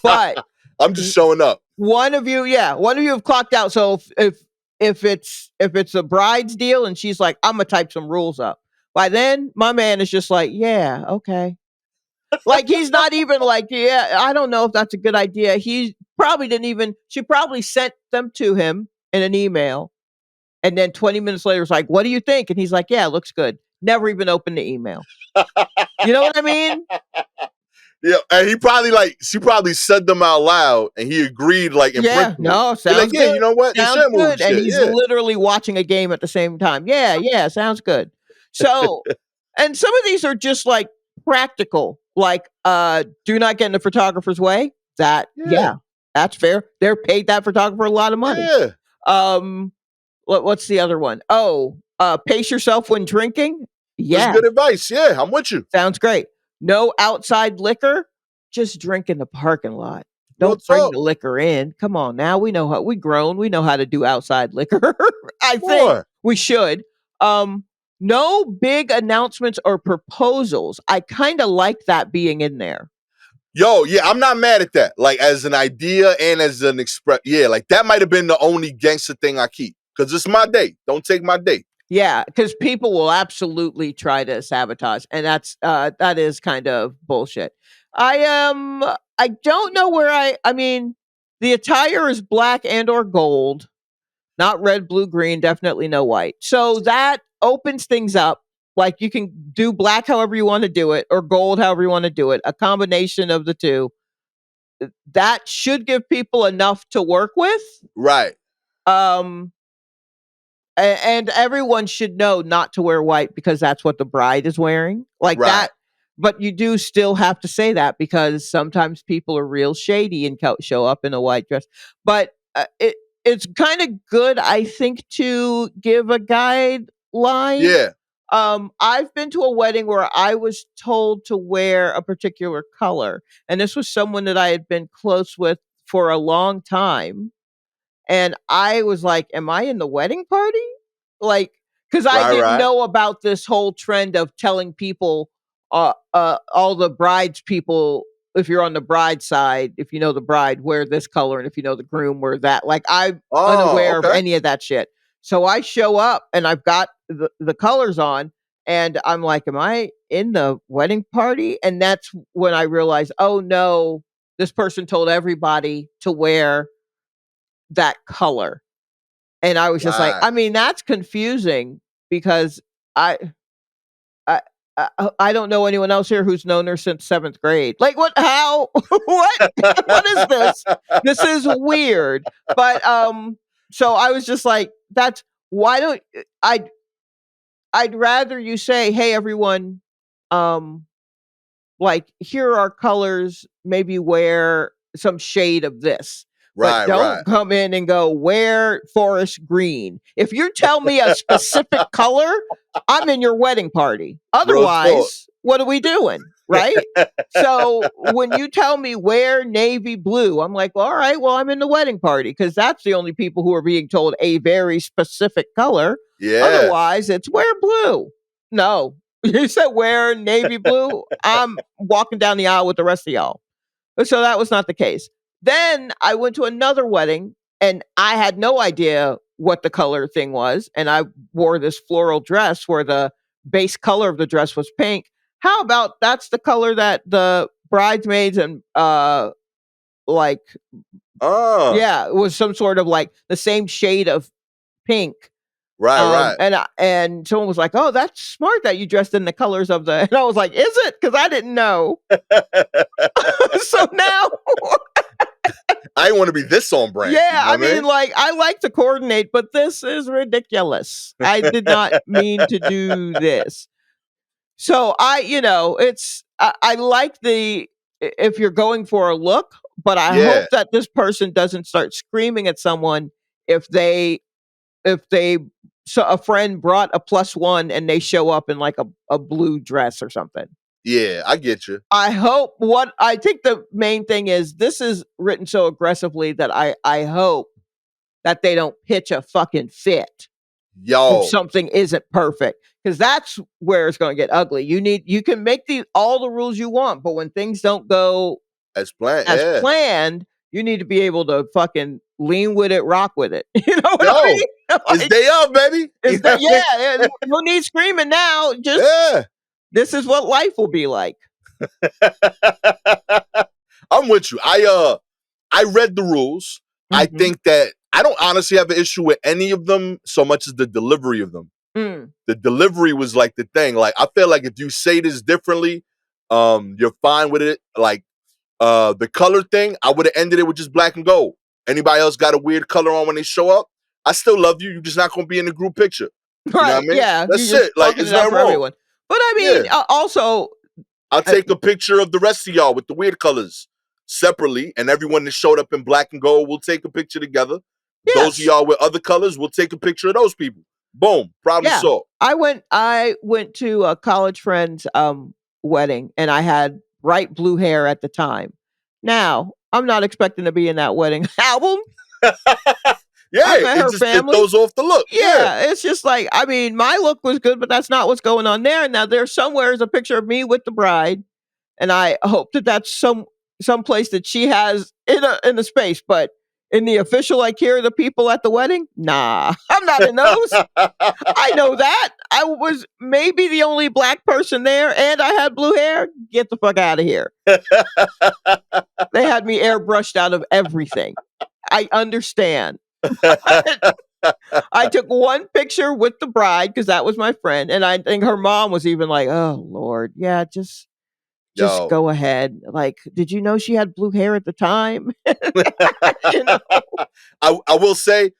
S2: But
S1: I'm just showing up.
S2: One of you have clocked out. So if it's a bride's deal and she's like, I'm gonna type some rules up. By then, my man is just like, yeah, okay. Like he's not even like, yeah, I don't know if that's a good idea. He probably didn't even, she probably sent them to him in an email. And then 20 minutes later, it's like, what do you think? And he's like, yeah, it looks good. Never even opened the email. You know what I mean?
S1: Yeah, and she probably said them out loud, and he agreed, like, in principle.
S2: No, sounds
S1: like,
S2: good.
S1: you know what?
S2: Sounds good. And he's literally watching a game at the same time. Yeah, sounds good. So, and some of these are just like practical, like, do not get in the photographer's way. That's fair. They're paid that photographer a lot of money.
S1: Yeah.
S2: What's the other one? Oh, pace yourself when drinking. Yeah.
S1: That's good advice. Yeah, I'm with you.
S2: Sounds great. No outside liquor. Just drink in the parking lot. Don't bring the liquor in. Come on now. We know how we grown. We know how to do outside liquor. I think we should. No big announcements or proposals. I kind of like that being in there.
S1: Yo, yeah, I'm not mad at that. Like as an idea and as an express. Yeah, like that might have been the only gangster thing I keep. Because it's my day. Don't take my day.
S2: Yeah, because people will absolutely try to sabotage. And that is kind of bullshit. I don't know where I mean, the attire is black and or gold, not red, blue, green, definitely no white. So that opens things up. Like you can do black however you want to do it, or gold however you want to do it. A combination of the two. That should give people enough to work with.
S1: Right.
S2: And everyone should know not to wear white because that's what the bride is wearing. Like that. but you do still have to say that because sometimes people are real shady and show up in a white dress. But it's kind of good, I think, to give a guideline.
S1: Yeah.
S2: I've been to a wedding where I was told to wear a particular color, and this was someone that I had been close with for a long time. And I was like, "Am I in the wedding party?" Like, because I
S1: Right,
S2: didn't
S1: right.
S2: know about this whole trend of telling people, all the brides people, if you're on the bride side, if you know the bride, wear this color, and if you know the groom, wear that. Like, I'm
S1: Oh,
S2: unaware of
S1: okay.
S2: any of that shit. So I show up and I've got the colors on, and I'm like, "Am I in the wedding party?" And that's when I realized, oh no, this person told everybody to wear that color. And I was just like,
S1: Right.
S2: I mean, that's confusing because I I I don't know anyone else here who's known her since 7th grade. Like, what? How? What? What is this? This is weird. But so I was just like, that's why don't I'd rather you say, hey everyone, um, like, here are colors, maybe wear some shade of this. But
S1: Right, right.
S2: don't come in and go, wear forest green. If you tell me a specific color, I'm in your wedding party.
S1: Real talk.
S2: Otherwise, what are we doing? Right? So when you tell me wear navy blue, I'm like, well, all right, well, I'm in the wedding party because that's the only people who are being told a very specific color.
S1: Yeah.
S2: Otherwise, it's wear blue. No, you said wear navy blue. I'm walking down the aisle with the rest of y'all. So that was not the case. Then I went to another wedding and I had no idea what the color thing was. And I wore this floral dress where the base color of the dress was pink. How about that's the color that the bridesmaids and like
S1: Oh.
S2: yeah, it was some sort of like the same shade of pink.
S1: Right, right.
S2: And someone was like, "Oh, that's smart that you dressed in the colors of the." And I was like, "Is it? Because I didn't know." So now,
S1: I want to be this on brand. You
S2: yeah,
S1: know
S2: I
S1: what I
S2: mean,
S1: mean?
S2: like, I like to coordinate, but this is ridiculous. I did not mean to do this. So I like if you're going for a look, but I
S1: Yeah.
S2: hope that this person doesn't start screaming at someone if they so a friend brought a plus one and they show up in like a blue dress or something.
S1: Yeah, I get you.
S2: I hope what I think the main thing is this is written so aggressively that I hope that they don't pitch a fucking fit if
S1: Yo,
S2: something isn't perfect. Because that's where it's gonna get ugly. You can make all the rules you want, but when things don't go
S1: as planned.
S2: as
S1: Yeah.
S2: planned, you need to be able to fucking lean with it, rock with it. You know what I
S1: Yo,
S2: mean?
S1: it's
S2: Like,
S1: day up, baby. You
S2: is
S1: know
S2: that
S1: what
S2: yeah, no need screaming now.
S1: I
S2: Just
S1: mean?
S2: this is what life will be like.
S1: Yeah. I'm with you. I read the rules. I
S2: Mhm.
S1: think that I don't honestly have an issue with any of them so much as the delivery of them.
S2: Mm.
S1: The delivery was like the thing. Like I feel like if you say this differently, you're fine with it. Like the color thing, I would have ended it with just black and gold. Anybody else got a weird color on when they show up? I still love you. You're just not gonna be in the group picture. You know what
S2: Right,
S1: I mean?
S2: yeah, you're
S1: That's
S2: just
S1: it. Like,
S2: fucking
S1: it's
S2: it up
S1: nothing
S2: for
S1: wrong.
S2: everyone. But I
S1: Yeah.
S2: mean, also,
S1: I'll
S2: uh,
S1: take a picture of the rest of y'all with the weird colors separately, and everyone that showed up in black and gold, we'll take a picture together. Those of
S2: yes,
S1: y'all with other colors, we'll take a picture of those people. Boom. Problem
S2: yeah.
S1: solved.
S2: I went to a college friend's wedding, and I had bright blue hair at the time. Now, I'm not expecting to be in that wedding album. I
S1: Yeah,
S2: met her
S1: it
S2: family.
S1: throws off the look. Yeah.
S2: Yeah, it's just like, I mean, my look was good, but that's not what's going on there. Now, there's somewhere is a picture of me with the bride, and I hope that that's some place that she has in a space. But in the official, like, here are the people at the wedding. Nah, I'm not in those. I know that. I was maybe the only black person there, and I had blue hair. Get the fuck out of here. They had me airbrushed out of everything. I understand. I took one picture with the bride because that was my friend, and I think her mom was even like, "Oh Lord, yeah, just
S1: Yo.
S2: go ahead." Like, did you know she had blue hair at the time? You know?
S1: I will say,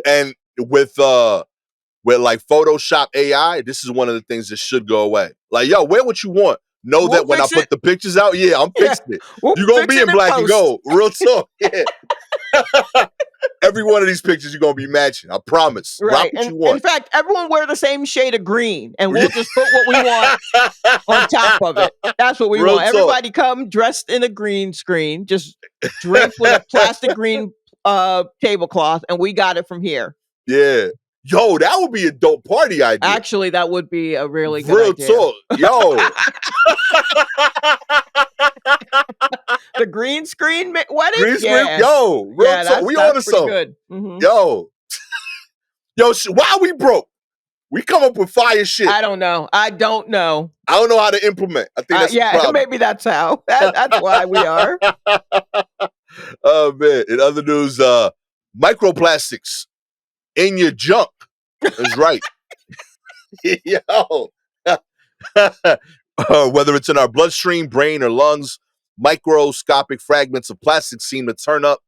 S1: and with like Photoshop AI, this is one of the things that should go away. Like, yo, wear what you want. know
S2: We'll
S1: that when I
S2: fix
S1: put
S2: it.
S1: the pictures out, yeah, I'm
S2: Yeah,
S1: fixing it.
S2: we'll
S1: You're gonna
S2: fix
S1: be
S2: it
S1: in black and
S2: post.
S1: gold. Real talk. Yeah. Every one of these pictures you're gonna be matching. I promise. Rock
S2: Right.
S1: what
S2: And
S1: you
S2: in
S1: want.
S2: fact, everyone wear the same shade of green and we'll just put what we want on top of it. That's what we
S1: Real
S2: want.
S1: talk.
S2: Everybody come dressed in a green screen, just draped with a plastic green tablecloth, and we got it from here.
S1: Yeah. Yo, that would be a dope party idea.
S2: Actually, that would be a really good
S1: Real
S2: idea.
S1: talk. Yo.
S2: The green screen wedding?
S1: Green screen.
S2: Yeah.
S1: Yo, real
S2: Yeah,
S1: talk. We
S2: that's
S1: on to
S2: pretty
S1: something.
S2: good. Mhm.
S1: Yo. Yo, why we broke? We come up with fire shit.
S2: I don't know. I don't know.
S1: I don't know how to implement. I think that's the
S2: Yeah,
S1: problem.
S2: maybe that's how. That's why we are.
S1: Oh man. In other news, microplastics in your junk. That's right. Yo. Whether it's in our bloodstream, brain, or lungs, microscopic fragments of plastic seem to turn up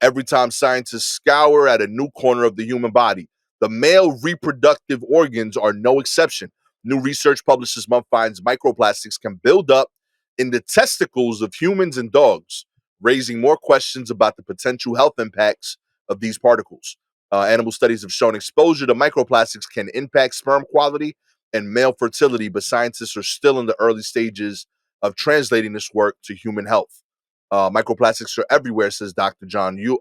S1: every time scientists scour at a new corner of the human body. The male reproductive organs are no exception. New research published this month finds microplastics can build up in the testicles of humans and dogs, raising more questions about the potential health impacts of these particles. Animal studies have shown exposure to microplastics can impact sperm quality and male fertility, but scientists are still in the early stages of translating this work to human health. Microplastics are everywhere, says Dr. John Yu,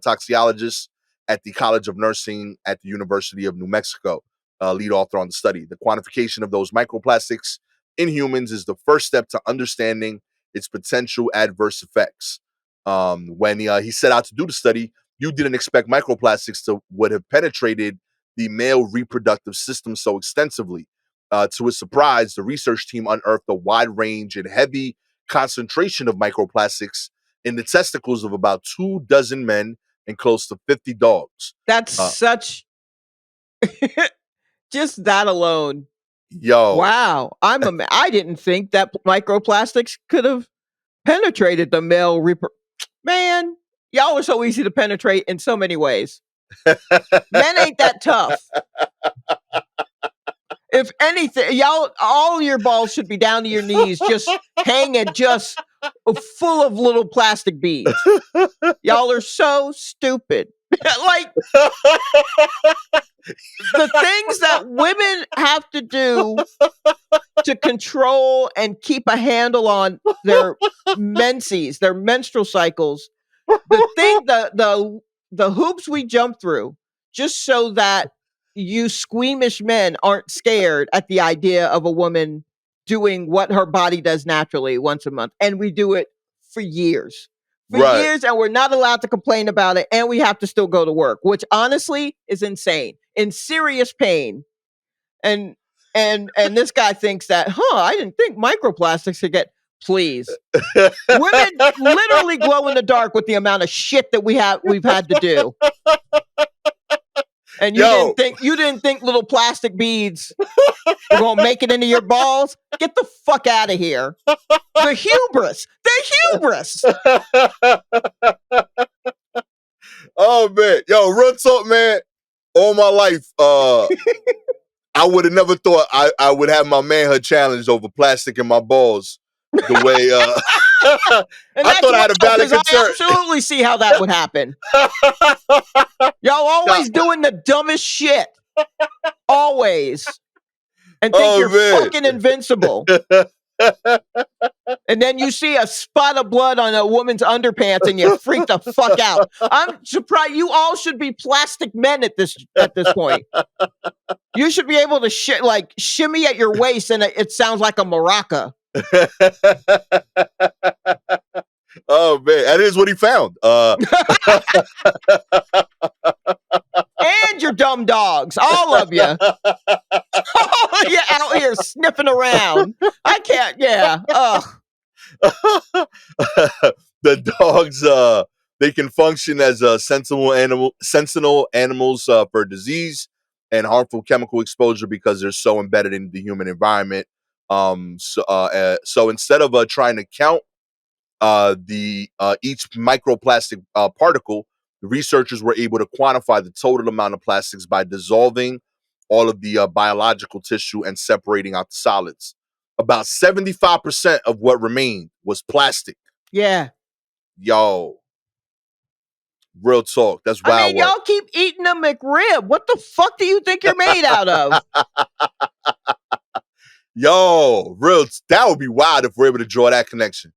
S1: toxicologist at the College of Nursing at the University of New Mexico, lead author on the study. The quantification of those microplastics in humans is the first step to understanding its potential adverse effects. When he set out to do the study, you didn't expect microplastics to would have penetrated the male reproductive system so extensively. To his surprise, the research team unearthed a wide range and heavy concentration of microplastics in the testicles of about 24 men and close to 50 dogs.
S2: That's such just that alone.
S1: Yo.
S2: Wow. I didn't think that microplastics could have penetrated the male Man, y'all are so easy to penetrate in so many ways. Men ain't that tough. If anything, y'all, all your balls should be down to your knees, just hanging, just full of little plastic beads. Y'all are so stupid. Like the things that women have to do to control and keep a handle on their menses, their menstrual cycles. The hoops we jump through just so that you squeamish men aren't scared at the idea of a woman doing what her body does naturally once a month. And we do it for years. Years, and we're not allowed to complain about it, and we have to still go to work, which honestly is insane. In serious pain. And this guy thinks that, I didn't think microplastics could get. Please, women literally glow in the dark with the amount of shit that we've had to do. And you didn't think little plastic beads were gonna make it into your balls? Get the fuck out of here! The hubris!
S1: Oh man, yo, real talk, man. All my life, I would have never thought I would have my manhood challenged over plastic in my balls. The way
S2: and
S1: I thought I had a valid concern.
S2: I absolutely see how that would happen. Y'all always doing the dumbest shit. Always. And think you're fucking invincible. And then you see a spot of blood on a woman's underpants and you freak the fuck out. I'm surprised. You all should be plastic men at this point. You should be able to shimmy at your waist and it sounds like a maraca.
S1: Oh man, that is what he found.
S2: And your dumb dogs, all of you. All of you out here sniffing around. I can't, yeah.
S1: The dogs, they can function as sentinel animals for disease and harmful chemical exposure because they're so embedded in the human environment. So instead of trying to count each microplastic particle, the researchers were able to quantify the total amount of plastics by dissolving all of the biological tissue and separating out the solids. about 75% of what remained was plastic.
S2: Yeah.
S1: Yo, real talk. That's
S2: I
S1: wild
S2: mean,
S1: work.
S2: y'all keep eating a McRib. What the fuck do you think you're made out of?
S1: Yo, that would be wild if we're able to draw that connection.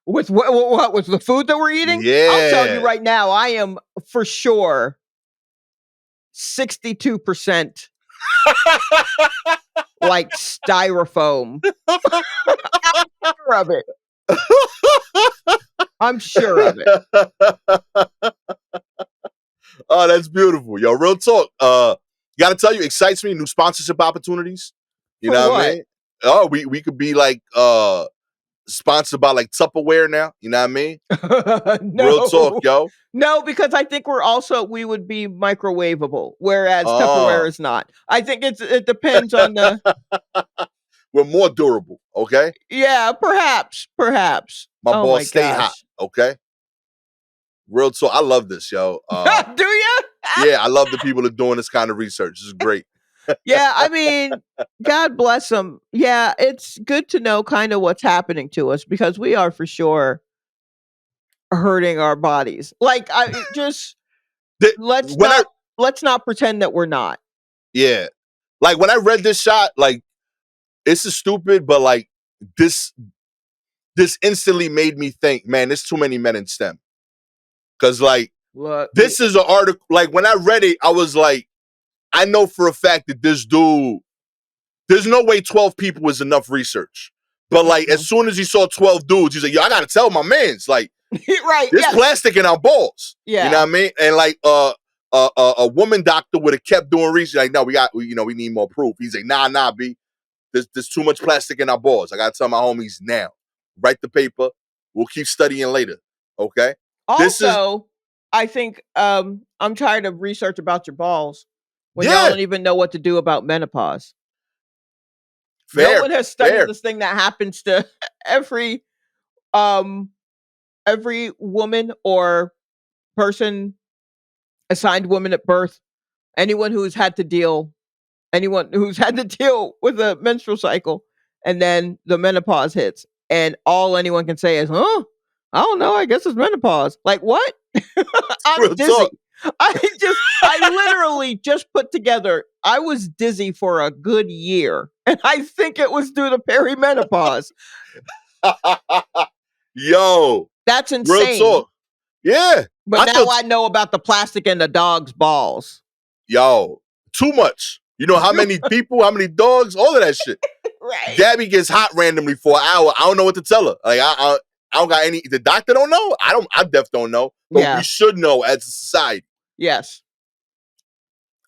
S2: With what? With the food that we're eating? I'll tell you
S1: Yeah.
S2: right now, I am for sure 62% like styrofoam. I'm sure of it. I'm sure of it.
S1: Oh, that's beautiful. Yo, real talk. Gotta tell you, excites me, new sponsorship opportunities. You
S2: For
S1: know what I
S2: what?
S1: mean? Oh, we could be like sponsored by like Tupperware now. You know what I mean? Real talk,
S2: No.
S1: yo.
S2: No, because I think we would be microwavable, whereas Tupperware
S1: Oh.
S2: is not. I think it depends on the
S1: We're more durable, okay?
S2: yeah, perhaps.
S1: My
S2: Oh my
S1: balls stay hot,
S2: gosh.
S1: okay? Real talk. I love this, yo.
S2: Do you?
S1: Yeah, I love the people that are doing this kind of research. This is great.
S2: Yeah, I mean, God bless them. Yeah, it's good to know kind of what's happening to us because we are for sure hurting our bodies. Like I just
S1: The-
S2: let's
S1: when I
S2: not let's not pretend that we're not.
S1: Yeah. Like when I read this shot, like this is stupid, but like this instantly made me think, man, there's too many men in STEM. Cause like
S2: Look,
S1: this is an article. Like when I read it, I was like, I know for a fact that this dude, there's no way 12 people is enough research. But like as soon as he saw 12 dudes, he's like, yo, I gotta tell my mans, like,
S2: right,
S1: there's
S2: yes.
S1: plastic in our balls.
S2: Yeah.
S1: You know what I mean? And like a woman doctor would have kept doing research. Like, no, we need more proof. He's like, nah, B. There's too much plastic in our balls. I gotta tell my homies now. Write the paper. We'll keep studying later. Okay.
S2: Also, I think I'm tired of research about your balls when y'all
S1: Yeah.
S2: don't even know what to do about menopause.
S1: Fair.
S2: No one has studied
S1: Fair.
S2: this thing that happens to every um woman or person assigned woman at birth, anyone who's had to deal with a menstrual cycle and then the menopause hits and all anyone can say is, "Huh? I don't know, I guess it's menopause." Like, what? I'm
S1: Real
S2: dizzy.
S1: talk.
S2: I literally just put together, I was dizzy for a good year, and I think it was due to perimenopause.
S1: Yo.
S2: That's
S1: Real
S2: insane.
S1: talk. Yeah.
S2: But now I know about the plastic in the dog's balls.
S1: Yo, too much. You know how many people, how many dogs, all of that shit.
S2: Right.
S1: Gabby gets hot randomly for an hour. I don't know what to tell her. Like I don't got any. The doctor don't know. I def don't know. But we should know as a society.
S2: Yes.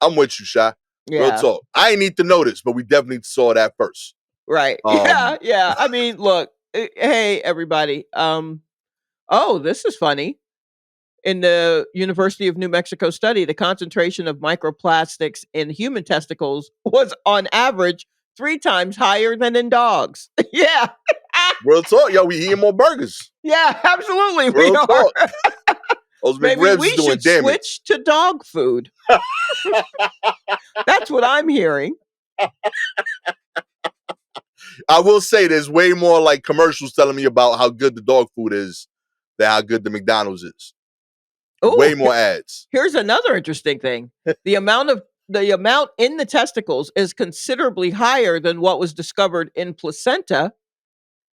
S1: I'm with you, Shy.
S2: Yeah.
S1: Real talk. I ain't need to know this, but we definitely saw that first.
S2: Right. Yeah. I mean, look. Hey, everybody. Oh, this is funny. In the University of New Mexico study, the concentration of microplastics in human testicles was on average 3 times higher than in dogs. Yeah.
S1: Real talk. Yo, we eating more burgers.
S2: Yeah, absolutely.
S1: Real
S2: we are.
S1: talk. Those
S2: Maybe
S1: McRibs
S2: we
S1: is doing
S2: should
S1: damage.
S2: switch to dog food. That's what I'm hearing.
S1: I will say there's way more like commercials telling me about how good the dog food is than how good the McDonald's is.
S2: Ooh,
S1: way more ads.
S2: Here's another interesting thing. The amount in the testicles is considerably higher than what was discovered in placenta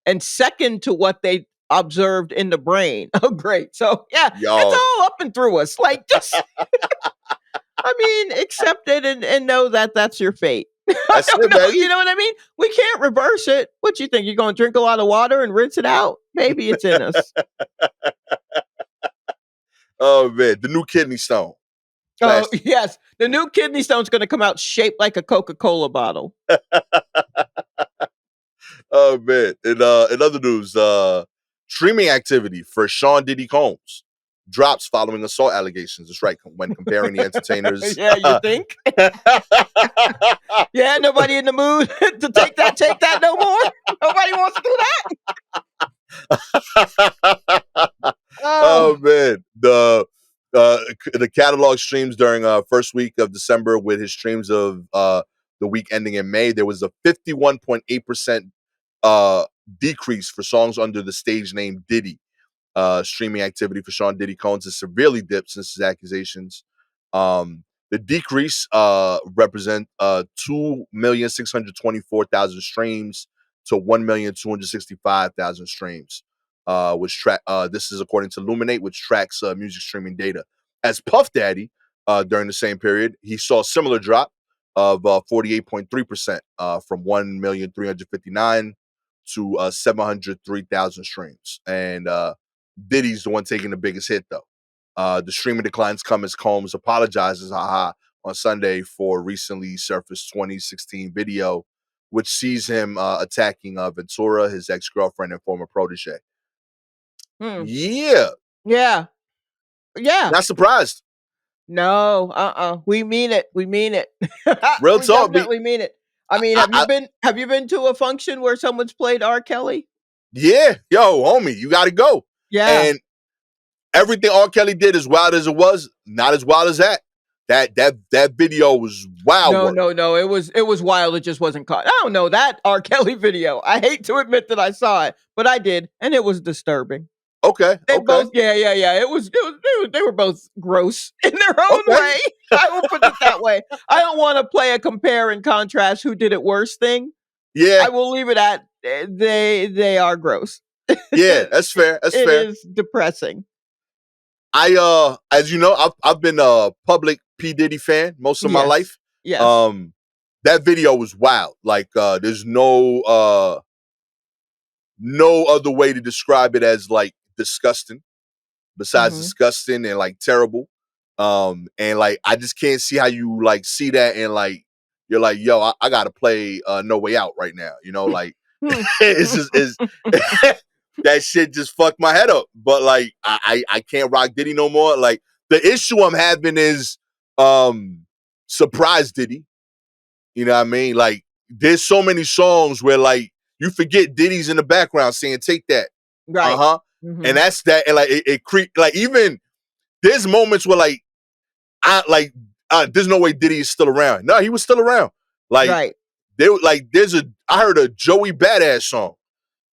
S2: and second to what they observed in the brain. Oh, great. So, yeah, it's all up and through us. Like, just, I mean, accept it and know that that's your fate.
S1: That's it, baby.
S2: You know what I mean? We can't reverse it. What you think? You're going to drink a lot of water and rinse it out? Maybe it's in us.
S1: Oh, man. The new kidney stone.
S2: Plastic. Oh, yes. The new kidney stone's going to come out shaped like a Coca-Cola bottle.
S1: Oh, man. In other news, streaming activity for Sean Diddy Combs drops following assault allegations. That's right. When comparing the entertainers.
S2: Yeah, you think? Yeah, nobody in the mood to take that no more. Nobody wants to do that.
S1: Oh, man. The catalog streams during first week of December with his streams of the week ending in May, there was a 51.8% decrease for songs under the stage name Diddy. Streaming activity for Sean Diddy Combs has severely dipped since his accusations. The decrease represent 2,624,000 streams to 1,265,000 streams. This is according to Luminate, which tracks music streaming data. As Puff Daddy, during the same period, he saw a similar drop of 48.3% from 1,359,000 to 703,000 streams. And Diddy's the one taking the biggest hit, though. The streaming declines come as Combs apologizes, haha, on Sunday for recently surfaced 2016 video, which sees him attacking Ventura, his ex-girlfriend and former protege. Yeah.
S2: Yeah. Yeah.
S1: Not surprised.
S2: No, we mean it. We mean it.
S1: Real
S2: we
S1: talk.
S2: definitely mean it. I mean, have you been to a function where someone's played R. Kelly?
S1: Yeah. Yo, homie, you gotta go.
S2: Yeah.
S1: And everything R. Kelly did, as wild as it was, not as wild as that. That video was wild.
S2: No. It was wild. It just wasn't caught. I don't know that R. Kelly video. I hate to admit that I saw it, but I did, and it was disturbing.
S1: Okay.
S2: They both, yeah. They were both gross in their own way. I will put it that way. I don't want to play a compare and contrast who did it worse thing.
S1: Yeah.
S2: I will leave it at they are gross.
S1: Yeah, that's fair. That's fair.
S2: It is depressing.
S1: As you know, I've been a public P. Diddy fan most of my life.
S2: Yes.
S1: That video was wild. Like, there's no other way to describe it as like disgusting, besides disgusting and like terrible. And like, I just can't see how you like see that and like you're like, yo, I gotta play No Way Out right now. You know, like it's just that shit just fucked my head up. But like, I can't rock Diddy no more. Like, the issue I'm having is surprise Diddy. You know what I mean? Like, there's so many songs where like you forget Diddy's in the background saying "Take that,"
S2: right?
S1: And that's that. And like it like even there's moments where like there's no way Diddy is still around. No, he was still around. Like,
S2: right.
S1: I heard a Joey Badass song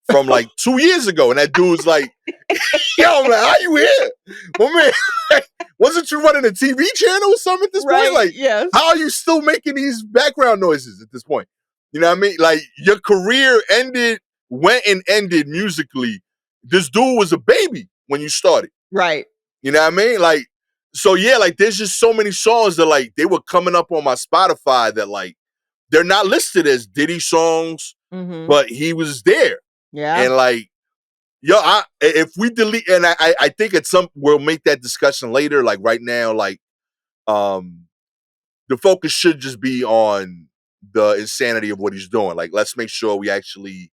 S1: from like 2 years ago, and that dude's like, yo, man, how you here? Well, man, wasn't you running a TV channel or something at this point? Like,
S2: yes.
S1: How are you still making these background noises at this point? You know what I mean? Like, your career went and ended musically. This dude was a baby when you started.
S2: Right.
S1: You know what I mean? Like, so yeah, like there's just so many songs that like they were coming up on my Spotify that like they're not listed as Diddy songs, but he was there.
S2: Yeah.
S1: And like, yo, if we delete, and I think we'll make that discussion later. Like right now, like, the focus should just be on the insanity of what he's doing. Like, let's make sure we actually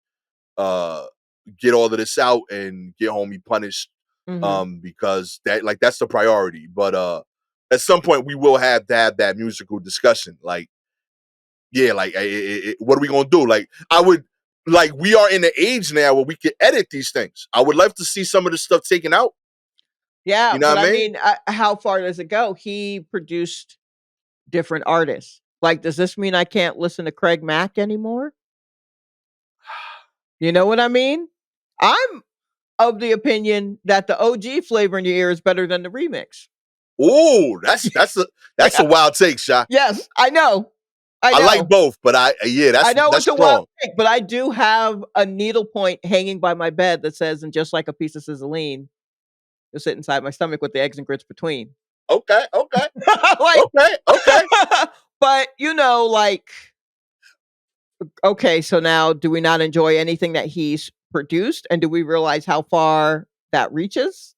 S1: get all of this out and get homie punished. Because that's the priority. But at some point we will have to have that musical discussion. Like, yeah, like what are we gonna do? Like, we are in the age now where we can edit these things. I would love to see some of the stuff taken out.
S2: Yeah,
S1: you know
S2: but
S1: what I mean?
S2: How far does it go? He produced different artists. Like, does this mean I can't listen to Craig Mack anymore? You know what I mean? I'm of the opinion that the OG flavor in your ear is better than the remix.
S1: Oh, that's a wild take, Sha.
S2: Yes, I know.
S1: I like both, but that's
S2: it's
S1: strong.
S2: a wild take, but I do have a needle point hanging by my bed that says, "And just like a piece of sizzling, you'll sit inside my stomach with the eggs and grits between."
S1: Okay.
S2: Like,
S1: okay.
S2: But you know, like, okay, so now do we not enjoy anything that he's produced, and do we realize how far that reaches?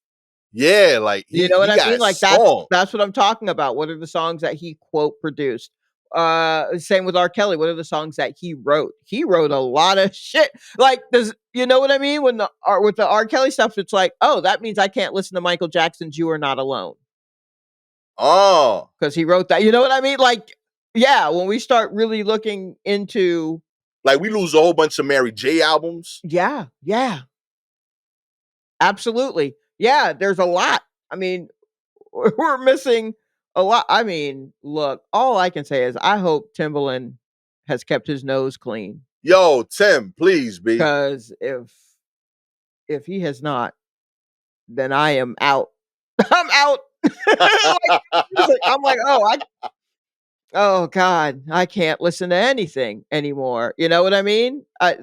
S1: Yeah, like
S2: you know what I mean? Like, that's what I'm talking about. What are the songs that he quote produced? Same with R. Kelly. What are the songs that he wrote? He wrote a lot of shit. Like, you know what I mean? With the R. Kelly stuff, it's like, oh, that means I can't listen to Michael Jackson's "You Are Not Alone."
S1: Oh,
S2: because he wrote that. You know what I mean? Like, yeah, when we start really looking into,
S1: like, we lose a whole bunch of Mary J albums.
S2: Yeah, absolutely. Yeah, there's a lot. I mean, we're missing a lot. I mean, look, all I can say is I hope Timbaland has kept his nose clean.
S1: Yo, Tim, please, B.
S2: Because if he has not, then I am out. I'm out. Like, music. I'm like, oh God, I can't listen to anything anymore. You know what I mean? I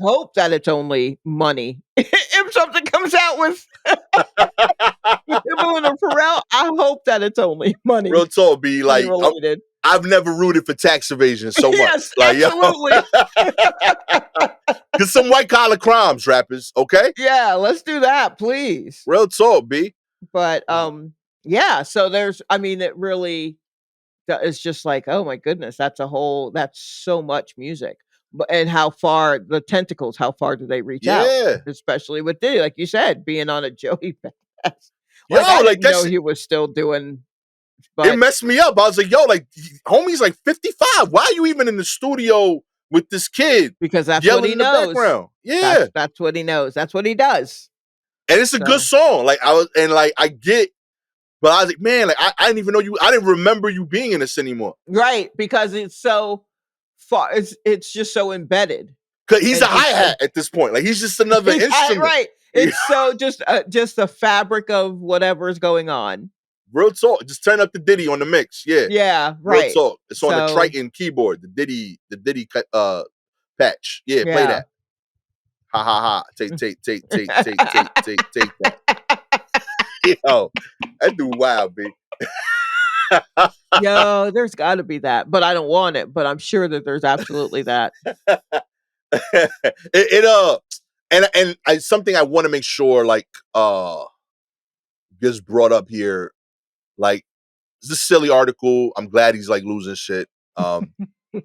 S2: hope that it's only money. If something comes out with Timbaland or Pharrell, I hope that it's only
S1: Real talk, B.
S2: money
S1: Like,
S2: related.
S1: I've never rooted for tax evasion so much.
S2: Yes,
S1: Like, yo,
S2: absolutely.
S1: cause some white collar crimes, rappers. Okay,
S2: Yeah, let's do that, please.
S1: real talk, B.
S2: But yeah. So I mean, it really it's just like, oh my goodness, that's so much music. But and how far the tentacles, how far do they reach out?
S1: Yeah,
S2: Especially with Diddy, like you said, being on a Joey Badass. Like
S1: yo,
S2: I
S1: like
S2: didn't know
S1: that's
S2: he was still doing,
S1: it
S2: but
S1: messed me up. I was like, yo, like homie's like 55. Why are you even in the studio with this kid
S2: because that's what
S1: yelling
S2: he
S1: in the
S2: knows.
S1: background? Yeah.
S2: That's what he knows. That's what he does.
S1: And it's a good
S2: So
S1: song. Like I was and like I get, but I was like, man, like I didn't even know you, I didn't remember you being in this anymore.
S2: right, because it's so far. It's just so embedded,
S1: Cause he's a
S2: and
S1: hi-hat at this point. Like he's just another instrument.
S2: right. It's so just the fabric of whatever is going on.
S1: Real talk. Just turn up the Diddy on the mix. Yeah.
S2: Yeah,
S1: Real
S2: right.
S1: talk. It's on the
S2: So
S1: Triton keyboard, the Diddy patch. Yeah, play
S2: yeah.
S1: that. Ha ha ha. Take that. Yo, that dude wild, B.
S2: Yo, there's got to be that, but I don't want it. But I'm sure that there's absolutely that.
S1: it and something I want to make sure like gets brought up here. Like it's a silly article. I'm glad he's like losing shit.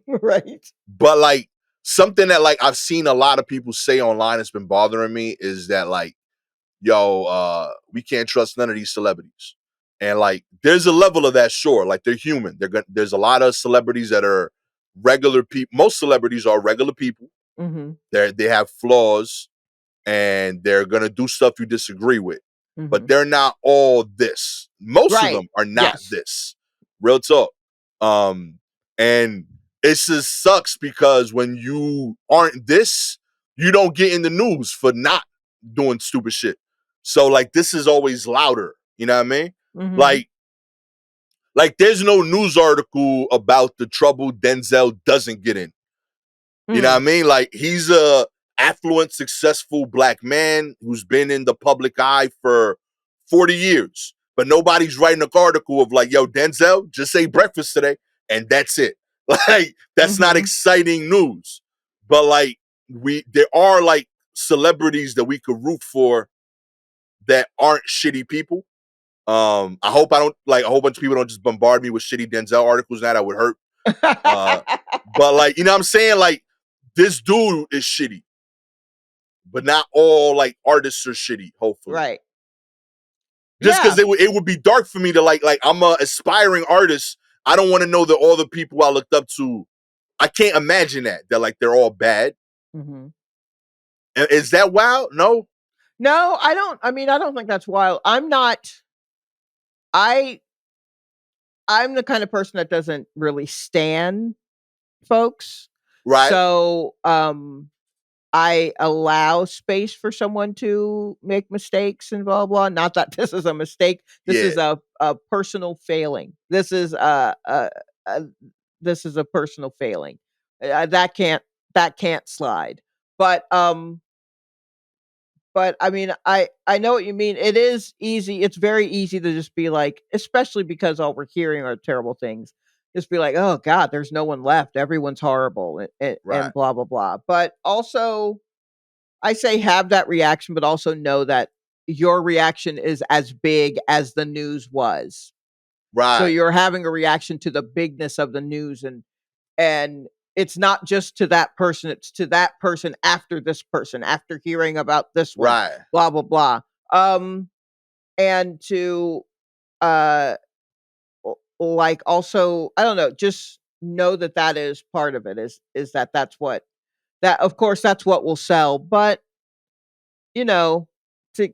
S2: Right.
S1: But like something that like I've seen a lot of people say online that's been bothering me is that like, yo, we can't trust none of these celebrities. And like there's a level of that, sure. Like they're human. There's a lot of celebrities that are regular people. Most celebrities are regular people.
S2: Mm-hmm.
S1: They have flaws and they're gonna do stuff you disagree with.
S2: Mm-hmm.
S1: But they're not all this. Most of
S2: Right.
S1: them are not
S2: Yes.
S1: this. Real talk. And it just sucks because when you aren't this, you don't get in the news for not doing stupid shit. So like this is always louder. You know what I mean?
S2: Mm-hmm.
S1: Like there's no news article about the trouble Denzel doesn't get in. You know what I mean? Like he's a affluent, successful black man who's been in the public eye for 40 years. But nobody's writing an article of like, yo, Denzel just ate breakfast today, and that's it. Like, that's not
S2: Mm-hmm.
S1: exciting news. But like there are like celebrities that we could root for that aren't shitty people. I hope I don't like a whole bunch of people don't just bombard me with shitty Denzel articles now that would hurt. But like, you know what I'm saying? Like, this dude is shitty, but not all like artists are shitty, hopefully.
S2: Right.
S1: Just
S2: Yeah.
S1: because it would be dark for me to like I'm a aspiring artist. I don't want to know that all the people I looked up to, I can't imagine that. They're like they're all bad.
S2: Mm-hmm.
S1: And is that wild? No.
S2: No, I don't. I mean, I don't think that's wild. I'm not. I I'm the kind of person that doesn't really stan folks.
S1: Right.
S2: So, I allow space for someone to make mistakes and blah blah. Not that this is a mistake. This
S1: Yeah.
S2: is a personal failing. A this is a personal failing. That can't slide. But I mean, I know what you mean. It is easy. It's very easy to just be like, especially because all we're hearing are terrible things. Just be like, oh God, there's no one left. Everyone's horrible
S1: Right.
S2: and blah blah blah. But also, I say have that reaction, but also know that your reaction is as big as the news was. So
S1: Right.
S2: you're having a reaction to the bigness of the news, and it's not just to that person, it's to that person after this person, after hearing about this one,
S1: Right.
S2: blah blah blah. And to uh like also, I don't know, just know that that is part of it, is that that's what that of course that's what will sell, but you know, to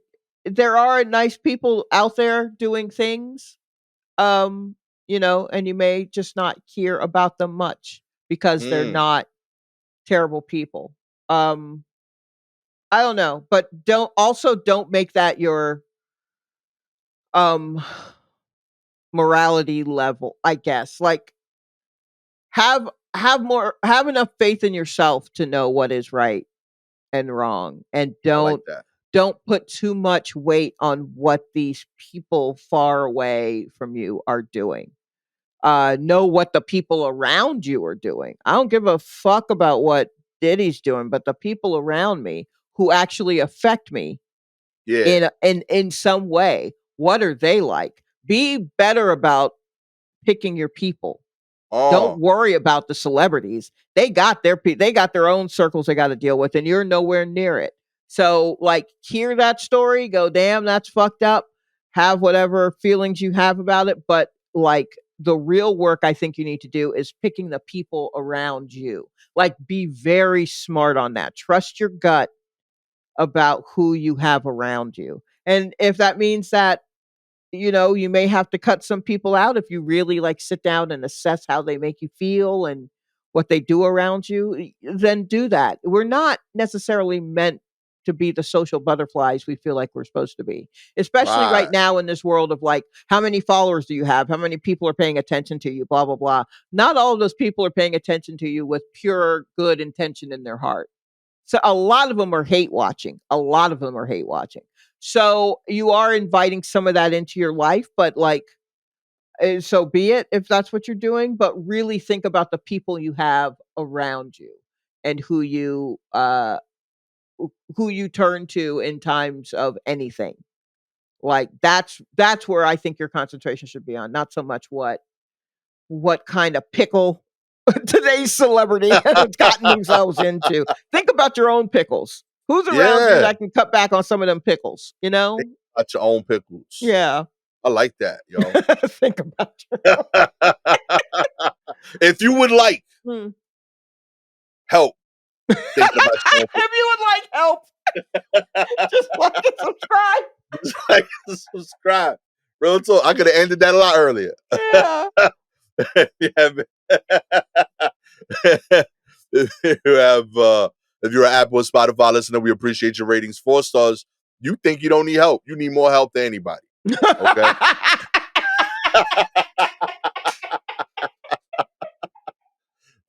S2: there are nice people out there doing things, um, and you may just not hear about them much. because they're not terrible people. I don't know, but don't make that your um morality level, I guess. Like have enough faith in yourself to know what is right and wrong, and
S1: I like that.
S2: don't put too much weight on what these people far away from you are doing. Know what the people around you are doing. I don't give a fuck about what Diddy's doing, but the people around me who actually affect me
S1: Yeah.
S2: in some way, what are they like? Be better about picking your people. Don't
S1: Oh,
S2: worry about the celebrities. They got their own circles they got to deal with, and you're nowhere near it. So, like, hear that story, go, damn, that's fucked up. Have whatever feelings you have about it, but like the real work I think you need to do is picking the people around you. Like, be very smart on that. Trust your gut about who you have around you. And if that means that you may have to cut some people out if you really like sit down and assess how they make you feel and what they do around you, then do that. We're not necessarily meant to be the social butterflies we feel like we're supposed to be, especially right
S1: right.
S2: now in this world of like, how many followers do you have? How many people are paying attention to you? Blah, blah, blah. Not all of those people are paying attention to you with pure good intention in their heart. So a lot of them are hate watching. A lot of them are hate watching. So you are inviting some of that into your life, but like, so be it if that's what you're doing. But really think about the people you have around you and who you turn to in times of anything. Like that's where I think your concentration should be on, not so much what kind of pickle today's celebrity has gotten themselves into. Think about your own pickles. Who's around you
S1: Yeah.
S2: that can cut back on some of them pickles, you
S1: Think
S2: know?
S1: about your own pickles.
S2: Yeah.
S1: I like that, yo.
S2: Think about your
S1: If you would like
S2: Hmm.
S1: help thinking about your own
S2: If you would like help, just like and subscribe.
S1: pickles, like and subscribe. Real talk. I could have ended that a lot earlier.
S2: Yeah.
S1: Yeah, man. if you have if you're an Apple or Spotify listener, we appreciate your ratings. 4 stars. You think you don't need help. You need more help than anybody. Okay.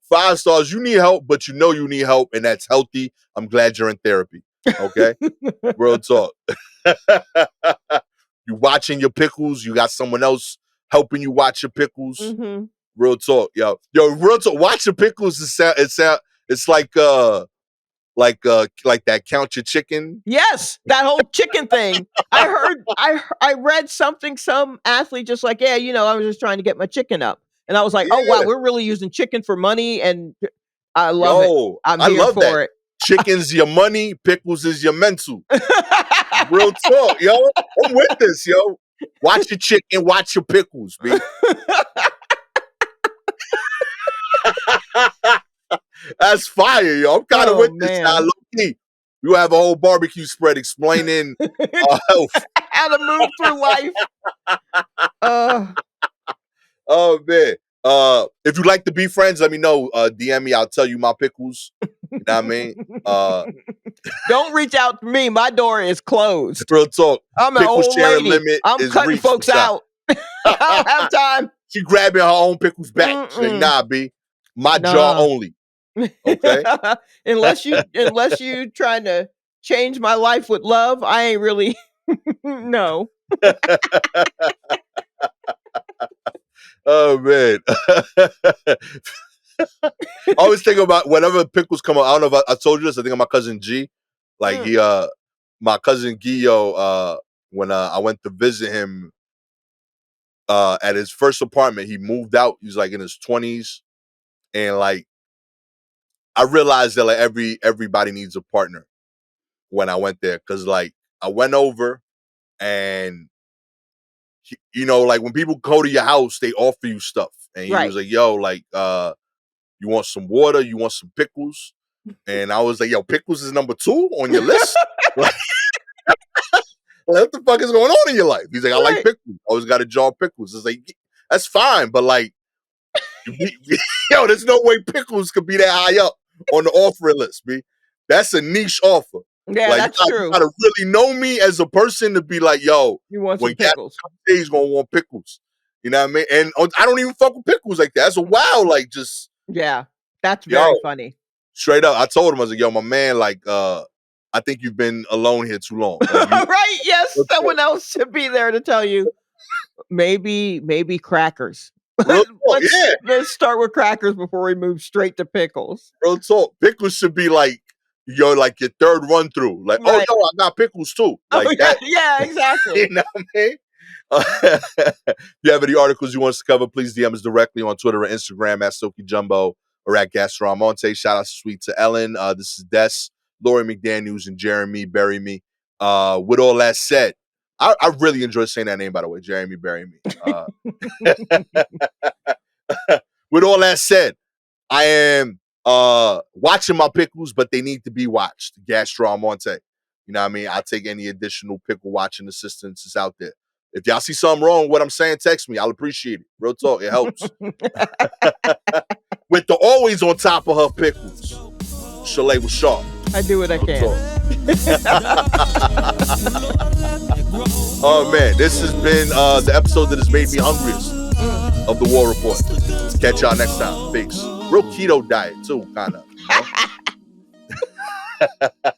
S1: 5 stars, you need help, but you know you need help, and that's healthy. I'm glad you're in therapy. Okay. Real talk. You watching your pickles, you got someone else helping you watch your pickles.
S2: Mhm.
S1: Real talk, yo. Real talk. Watch your pickles. It's like that count your chicken.
S2: Yes, that whole chicken thing. I read something, some athlete just like, yeah, I was just trying to get my chicken up. And I was like, oh wow,
S1: Yeah.
S2: we're really using chicken for money, and I love it.
S1: Yo,
S2: I'm
S1: I
S2: here
S1: love that.
S2: for it.
S1: Chicken's your money, pickles is your mental. Real talk, yo. I'm with this, yo. Watch your chicken, watch your pickles, B. That's fire, yo. I'm kind of
S2: Oh
S1: with this now,
S2: man.
S1: low key. You have a whole barbecue spread explaining health.
S2: How to move through life. Uh
S1: Oh man. If you'd like to be friends, let me know. DM me, I'll tell you my pickles. You know what I mean?
S2: Don't reach out to me. My door is closed.
S1: Real talk.
S2: I'm an
S1: Pickle
S2: old
S1: sharing
S2: lady.
S1: limit
S2: I'm
S1: is
S2: cutting
S1: reached.
S2: folks out. I don't have time.
S1: She grabbing her own pickles back. She's like,
S2: Mm-mm.
S1: nah, B. My jaw
S2: Nah.
S1: only. Okay.
S2: unless you trying to change my life with love, I ain't really no.
S1: Oh man. I always think about whenever pickles come out. I don't know if I told you this. I think of my cousin G. Like
S2: Mm.
S1: he my cousin Gio, when I went to visit him at his first apartment, he moved out. He was like in his 20s. And like I realized that like everybody needs a partner when I went there. Cause like I went over and like when people go to your house, they offer you stuff. And he was
S2: Right.
S1: like, yo, like you want some water, you want some pickles? And I was like, yo, pickles is number 2 on your list? Like, what the fuck is going on in your life? He's like, I like
S2: Right.
S1: pickles. Always got a jar of pickles. It's like, that's fine, but like Yo, there's no way Pickles could be that high up on the offering list, B. That's a niche offer.
S2: Yeah,
S1: Like,
S2: that's
S1: you
S2: true.
S1: gotta really know me as a person to be like, yo,
S2: You want
S1: when
S2: some
S1: Gastor
S2: pickles.
S1: comes, he's gonna want Pickles. You know what I mean? And I don't even fuck with Pickles like that. That's a wow, like, just,
S2: Yeah, that's
S1: yo,
S2: very funny.
S1: straight up. I told him, I was like, yo, my man, like, I think you've been alone here too long. Like,
S2: Right? Yes, someone else should be there to tell you. Maybe crackers.
S1: real talk, yeah.
S2: Let's start with crackers before we move straight to pickles.
S1: Real talk. Pickles should be like, like your third run through. Like,
S2: Right.
S1: oh, yo, I got Pickles too. Like
S2: Oh,
S1: that.
S2: yeah, exactly.
S1: You know what I mean? If you have any articles you want us to cover, please DM us directly on Twitter or Instagram at Silky Jumbo or at Gastor Almonte. Shout out to Sweet to Ellen. This is Des, Lori McDaniels, and Jeremy Bury Me. With all that said, I really enjoy saying that name, by the way, Jeremy Bury Me. With all that said, I am watching my pickles, but they need to be watched. Gastor Almonte. You know what I mean? I'll take any additional pickle watching assistance is out there. If y'all see something wrong with what I'm saying, text me. I'll appreciate it. Real talk. It helps. With the always on top of her pickles, Shalewa Sharpe.
S2: I do what I can.
S1: Oh, man. This has been the episode that has made me hungriest of the War Report. Catch y'all next time. Peace. Real keto diet, too, kind of. You know?